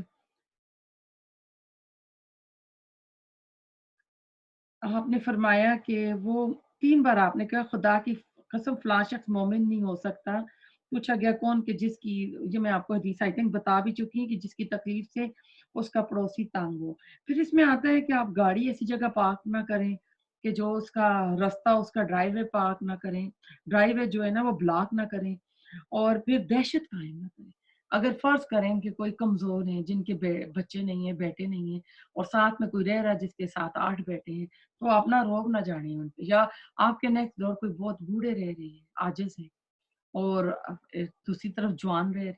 آپ نے فرمایا کہ وہ 3 بار آپ نے کہا خدا کی قسم فلاں شخص مومن نہیں ہو سکتا۔ پوچھا گیا کون، کہ جس کی، یہ میں آپ کو حدیث آئی تھنک بتا بھی چکی ہوں، کہ جس کی تکلیف سے اس کا پڑوسی تنگ ہو۔ پھر اس میں آتا ہے کہ آپ گاڑی ایسی جگہ پارک نہ کریں کہ جو اس کا رستہ، اس کا ڈرائیو وے پارک نہ کریں، ڈرائیو وے جو ہے نا وہ بلاک نہ کریں، اور پھر دہشت قائم نہ کریں۔ اگر فرض کریں کہ کوئی کمزور ہیں جن کے بچے نہیں ہیں، بیٹے نہیں ہیں، اور ساتھ میں کوئی رہ رہا ہے جس کے ساتھ 8 بیٹے ہیں، تو آپ نہ روب نہ جانے ان پہ، یا آپ کے نیکسٹ ڈور کوئی بہت بوڑھے رہ رہے ہیں، عاجز ہیں، اور دوسری طرف جوان رہ رہے ہیں،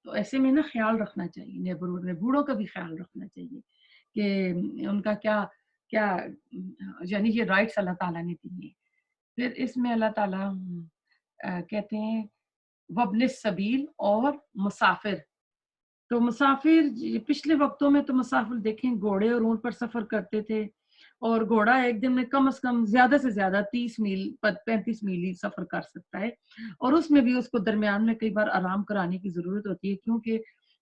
تو ایسے میں نا خیال رکھنا چاہیے، نیبرہڈ میں بوڑھوں کا بھی خیال رکھنا چاہیے کہ ان کا کیا کیا یعنی یہ رائٹس اللہ تعالیٰ نے دی ہیں۔ پھر اس میں اللہ تعالیٰ کہتے ہیں وابن السبیل اور مسافر۔ تو مسافر پچھلے وقتوں میں تو مسافر دیکھیں گھوڑے اور اونٹ پر سفر کرتے تھے، اور گھوڑا ایک دن میں کم از کم زیادہ سے زیادہ 30 میل 35 میل ہی سفر کر سکتا ہے، اور اس میں بھی اس کو درمیان میں کئی بار آرام کرانے کی ضرورت ہوتی ہے، کیونکہ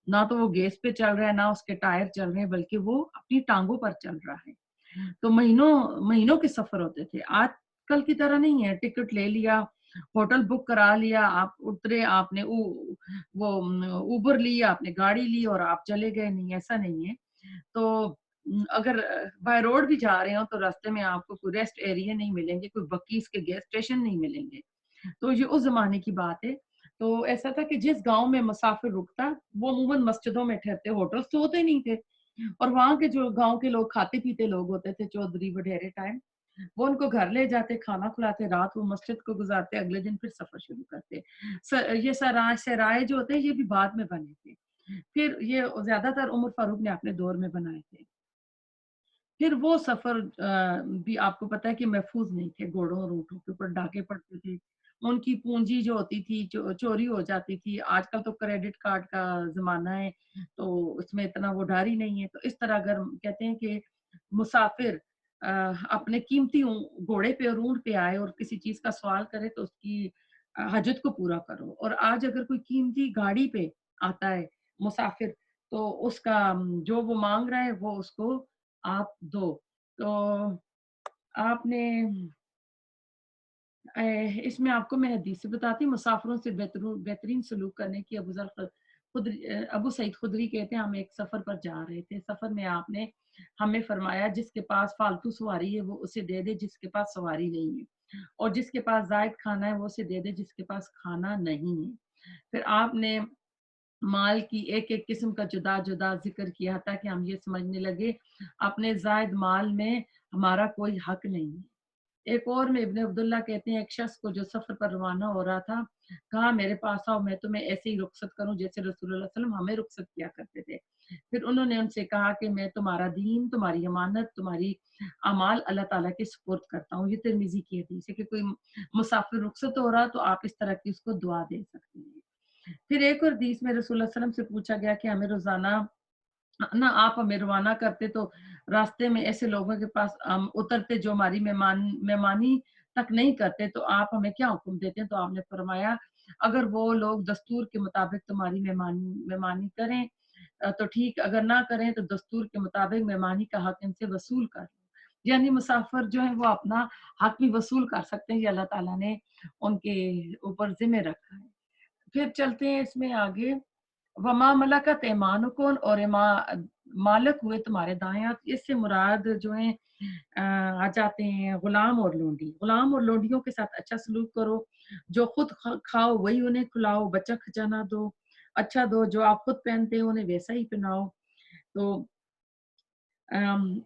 نہ تو وہ گیس پہ چل رہا ہے، نہ اس کے ٹائر چل رہے ہیں، بلکہ وہ اپنی ٹانگوں پر چل رہا ہے۔ تو مہینوں مہینوں کے سفر ہوتے تھے، آج کل کی طرح نہیں ہے، ٹکٹ لے لیا، ہوٹل بک کرا لیا، آپ اترے، آپ نے وہ اوبر لی، آپ نے گاڑی لی اور آپ چلے گئے، نہیں ایسا نہیں ہے۔ تو اگر بائی روڈ بھی جا رہے ہو تو راستے میں آپ کو کوئی ریسٹ ایریا نہیں ملیں گے، کوئی بکیز کے گیس اسٹیشن نہیں ملیں گے، تو یہ اس زمانے کی بات ہے۔ تو ایسا تھا کہ جس گاؤں میں مسافر رکتا وہ عموماً مسجدوں میں ٹھہرتے، ہوٹلز تو ہوتے نہیں تھے، اور وہاں کے جو گاؤں کے لوگ کھاتے پیتے لوگ ہوتے تھے، چودھری وڈیرے ٹائم، وہ ان کو گھر لے جاتے، کھانا کھلاتے، رات وہ مسجد کو گزارتے، اگلے دن پھر سفر شروع کرتے۔ یہ سرائے جو ہوتے ہیں یہ بھی بعد میں بنے تھے، پھر یہ زیادہ تر عمر فاروق نے اپنے دور میں بنائے تھے۔ پھر وہ سفر بھی آپ کو پتا ہے کہ محفوظ نہیں تھے، گھوڑوں اور اونٹوں کے اوپر ڈاکے پڑتے تھے، ان کی پونجی جو ہوتی تھی چوری ہو جاتی تھی۔ آج کل تو کریڈٹ کارڈ کا زمانہ ہے تو اس میں اتنا وہ ڈر ہی نہیں ہے۔ تو اس طرح اگر کہتے ہیں کہ مسافر اپنے قیمتی گھوڑے پہ اور اونٹ پہ آئے اور کسی چیز کا سوال کرے تو اس کی حاجت کو پورا کرو، اور آج اگر کوئی قیمتی گاڑی پہ آتا ہے مسافر تو اس کا جو وہ مانگ رہا ہے وہ اس کو آپ دو۔ تو آپ نے اس میں آپ کو میں حدیث سے بتاتی ہوں، مسافروں سے بہترین سلوک کرنے کی ابو سعید خدری کہتے ہیں ہم ایک سفر پر جا رہے تھے، سفر میں آپ نے ہمیں فرمایا جس کے پاس فالتو سواری ہے وہ اسے دے دے جس کے پاس سواری نہیں ہے، اور جس کے پاس زائد کھانا ہے وہ اسے دے دے جس کے پاس کھانا نہیں ہے۔ پھر آپ نے مال کی ایک ایک قسم کا جدا جدا ذکر کیا تاکہ ہم یہ سمجھنے لگے اپنے زائد مال میں ہمارا کوئی حق نہیں ہے۔ ایک اور میں ابن عبداللہ کہتے ہیں ایک شخص کو جو سفر پر روانہ ہو رہا تھا کہا میرے پاس آؤ میں تمہیں ایسے ہی رخصت کروں جیسے رسول اللہ صلی اللہ علیہ وسلم ہمیں رخصت کیا کرتے تھے. پھر انہوں نے ان سے کہا کہ میں تمہارا دین، تمہاری امانت، تمہاری اعمال اللہ تعالیٰ کے سپرد کرتا ہوں. یہ ترمذی کی حدیث ہے کہ کوئی مسافر رخصت ہو رہا تو آپ اس طرح کی اس کو دعا دے سکتے ہیں. پھر ایک اور حدیث میں رسول اللہ صلی اللہ علیہ وسلم سے پوچھا گیا کہ ہمیں روزانہ نہ آپ ہمیں روانہ کرتے تو راستے میں ایسے لوگوں کے پاس ہم اترتے جو ہماری مہمانی تک نہیں کرتے تو آپ ہمیں کیا حکم دیتے ہیں؟ تو آپ نے فرمایا اگر وہ لوگ دستور کے مطابق تمہاری مہمانی کریں تو ٹھیک، اگر نہ کریں تو دستور کے مطابق مہمانی کا حق ان سے وصول کر لو. یعنی مسافر جو ہے وہ اپنا حق بھی وصول کر سکتے ہیں، یہ اللہ تعالیٰ نے ان کے اوپر ذمہ رکھا ہے. پھر چلتے ہیں اس میں آگے، وما ملکت ایمانکم، اور مالک ہوئے تمہارے دائیں ہاتھ. اس سے مراد جو ہیں آ جاتے ہیں غلام اور لونڈی. غلام اور لونڈیوں کے ساتھ اچھا سلوک کرو، جو خود کھاؤ وہی انہیں کھلاؤ، بچہ کھجانا دو اچھا دو، جو آپ خود پہنتے ہو انہیں ویسا ہی پہناؤ. تو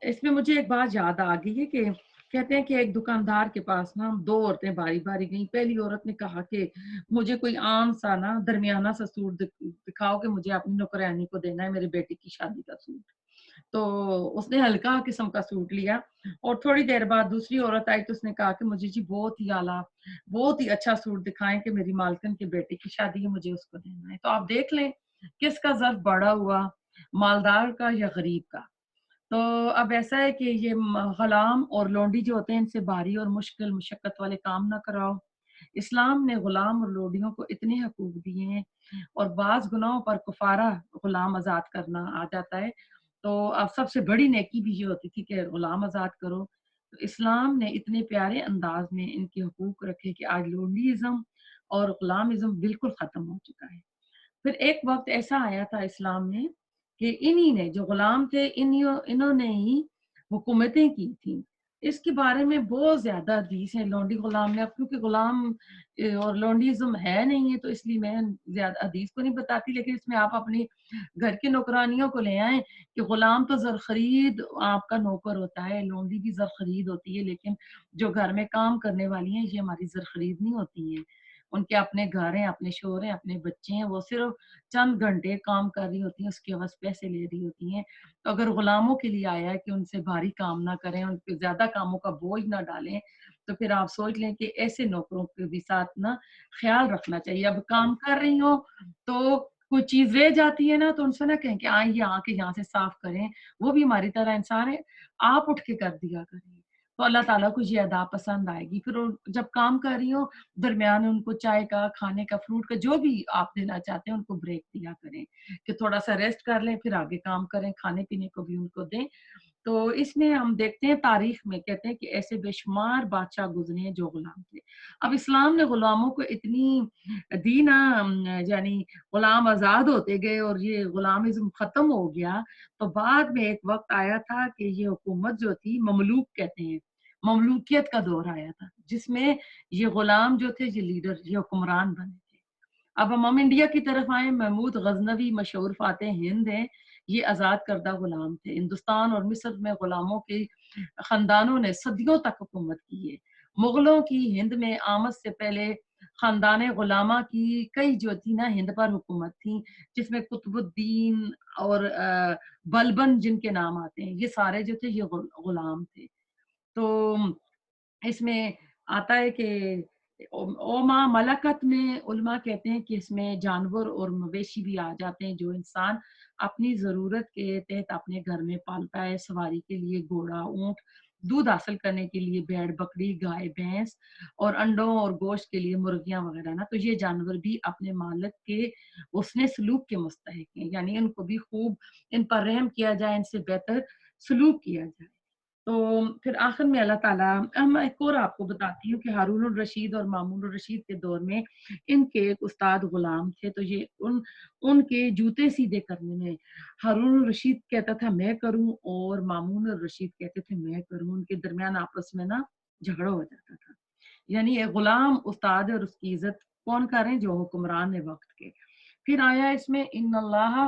اس میں مجھے ایک بات یاد آ گئی ہے کہ کہتے ہیں کہ ایک دکاندار کے پاس نا دو عورتیں باری باری گئیں. پہلی عورت نے کہا کہ مجھے کوئی عام سا نا درمیانہ سا سوٹ دکھاؤ کہ مجھے اپنی نوکرانی کو دینا ہے، میرے بیٹے کی شادی کا سوٹ. تو اس نے ہلکا قسم کا سوٹ لیا اور تھوڑی دیر بعد دوسری عورت آئی تو اس نے کہا کہ مجھے جی بہت ہی اعلیٰ بہت ہی اچھا سوٹ دکھائیں کہ میری مالکن کے بیٹے کی شادی ہے، مجھے اس کو دینا ہے. تو آپ دیکھ لیں کس کا ظرف بڑا ہوا، مالدار کا یا غریب کا. تو اب ایسا ہے کہ یہ غلام اور لونڈی جو ہوتے ہیں ان سے بھاری اور مشکل مشقت والے کام نہ کراؤ. اسلام نے غلام اور لونڈیوں کو اتنے حقوق دیے ہیں اور بعض گناہوں پر کفارہ غلام آزاد کرنا آ جاتا ہے. تو اب سب سے بڑی نیکی بھی یہ ہوتی تھی کہ غلام آزاد کرو. تو اسلام نے اتنے پیارے انداز میں ان کے حقوق رکھے کہ آج لونڈیزم اور غلامزم بالکل ختم ہو چکا ہے. پھر ایک وقت ایسا آیا تھا اسلام میں کہ انہی نے جو غلام تھے انہوں نے ہی حکومتیں کی تھیں. اس کے بارے میں بہت زیادہ حدیث ہیں لونڈی غلام میں. اب کیونکہ غلام اور لونڈیزم ہے نہیں ہے تو اس لیے میں زیادہ حدیث کو نہیں بتاتی، لیکن اس میں آپ اپنی گھر کی نوکرانیوں کو لے آئیں کہ غلام تو زرخرید آپ کا نوکر ہوتا ہے، لونڈی بھی زرخرید ہوتی ہے، لیکن جو گھر میں کام کرنے والی ہیں یہ ہماری زرخرید نہیں ہوتی ہیں. ان کے اپنے گھر ہیں، اپنے شوہر ہیں، اپنے بچے ہیں، وہ صرف چند گھنٹے کام کر رہی ہوتی ہیں، اس کے عوض پیسے لے رہی ہوتی ہیں. تو اگر غلاموں کے لیے آیا ہے کہ ان سے بھاری کام نہ کریں، ان پہ زیادہ کاموں کا بوجھ نہ ڈالیں، تو پھر آپ سوچ لیں کہ ایسے نوکروں کے بھی ساتھ نا خیال رکھنا چاہیے. اب کام کر رہی ہوں تو کوئی چیز رہ جاتی ہے نا تو ان سے نہ کہیں کہ آئیں یہ آ کے یہاں سے صاف کریں، وہ بھی ہماری طرح انسان ہے، آپ اٹھ کے کر دیا کریں. تو اللہ تعالیٰ کو یہ ادا پسند آئے گی. پھر جب کام کر رہی ہوں درمیان ان کو چائے کا، کھانے کا، فروٹ کا جو بھی آپ دینا چاہتے ہیں ان کو بریک دیا کریں کہ تھوڑا سا ریسٹ کر لیں پھر آگے کام کریں، کھانے پینے کو بھی ان کو دیں. تو اس میں ہم دیکھتے ہیں تاریخ میں کہتے ہیں کہ ایسے بے شمار بادشاہ گزرے ہیں جو غلام تھے. اب اسلام نے غلاموں کو اتنی دی نا، یعنی غلام آزاد ہوتے گئے اور یہ غلامزم ختم ہو گیا. تو بعد میں ایک وقت آیا تھا کہ یہ حکومت جو تھی مملوک کہتے ہیں، مملوکیت کا دور آیا تھا جس میں یہ غلام جو تھے یہ لیڈر یہ حکمران بنے تھے. اب ہم انڈیا کی طرف آئیں، محمود غزنوی مشہور فاتح ہند ہیں، یہ آزاد کردہ غلام تھے. ہندوستان اور مصر میں غلاموں کے خاندانوں نے صدیوں تک حکومت کی ہے. مغلوں کی ہند میں آمد سے پہلے خاندان غلامہ کی کئی جو تھی نا ہند پر حکومت تھی، جس میں قطب الدین اور بلبن جن کے نام آتے ہیں یہ سارے جو تھے یہ غلام تھے. تو اس میں آتا ہے کہ اوما ملکت میں علماء کہتے ہیں کہ اس میں جانور اور مویشی بھی آ جاتے ہیں جو انسان اپنی ضرورت کے تحت اپنے گھر میں پالتا ہے. سواری کے لیے گھوڑا، اونٹ، دودھ حاصل کرنے کے لیے بھیڑ بکری، گائے بھینس، اور انڈوں اور گوشت کے لیے مرغیاں وغیرہ نا. تو یہ جانور بھی اپنے مالک کے حسن سلوک کے مستحق ہیں، یعنی ان کو بھی خوب ان پر رحم کیا جائے، ان سے بہتر سلوک کیا جائے. تو پھر آخر میں اللہ تعالیٰ، میں ایک اور آپ کو بتاتی ہوں کہ ہارون الرشید اور مامون الرشید کے دور میں ان کے ایک استاد غلام تھے. تو یہ ان کے جوتے سیدھے کرنے میں ہارون الرشید کہتا تھا میں کروں اور مامون الرشید کہتے تھے میں کروں. ان کے درمیان آپس میں نا جھگڑا ہو جاتا تھا. یعنی ایک غلام استاد اور اس کی عزت کون کریں؟ جو حکمران ہے وقت کے. پھر آیا اس میں ان اللہ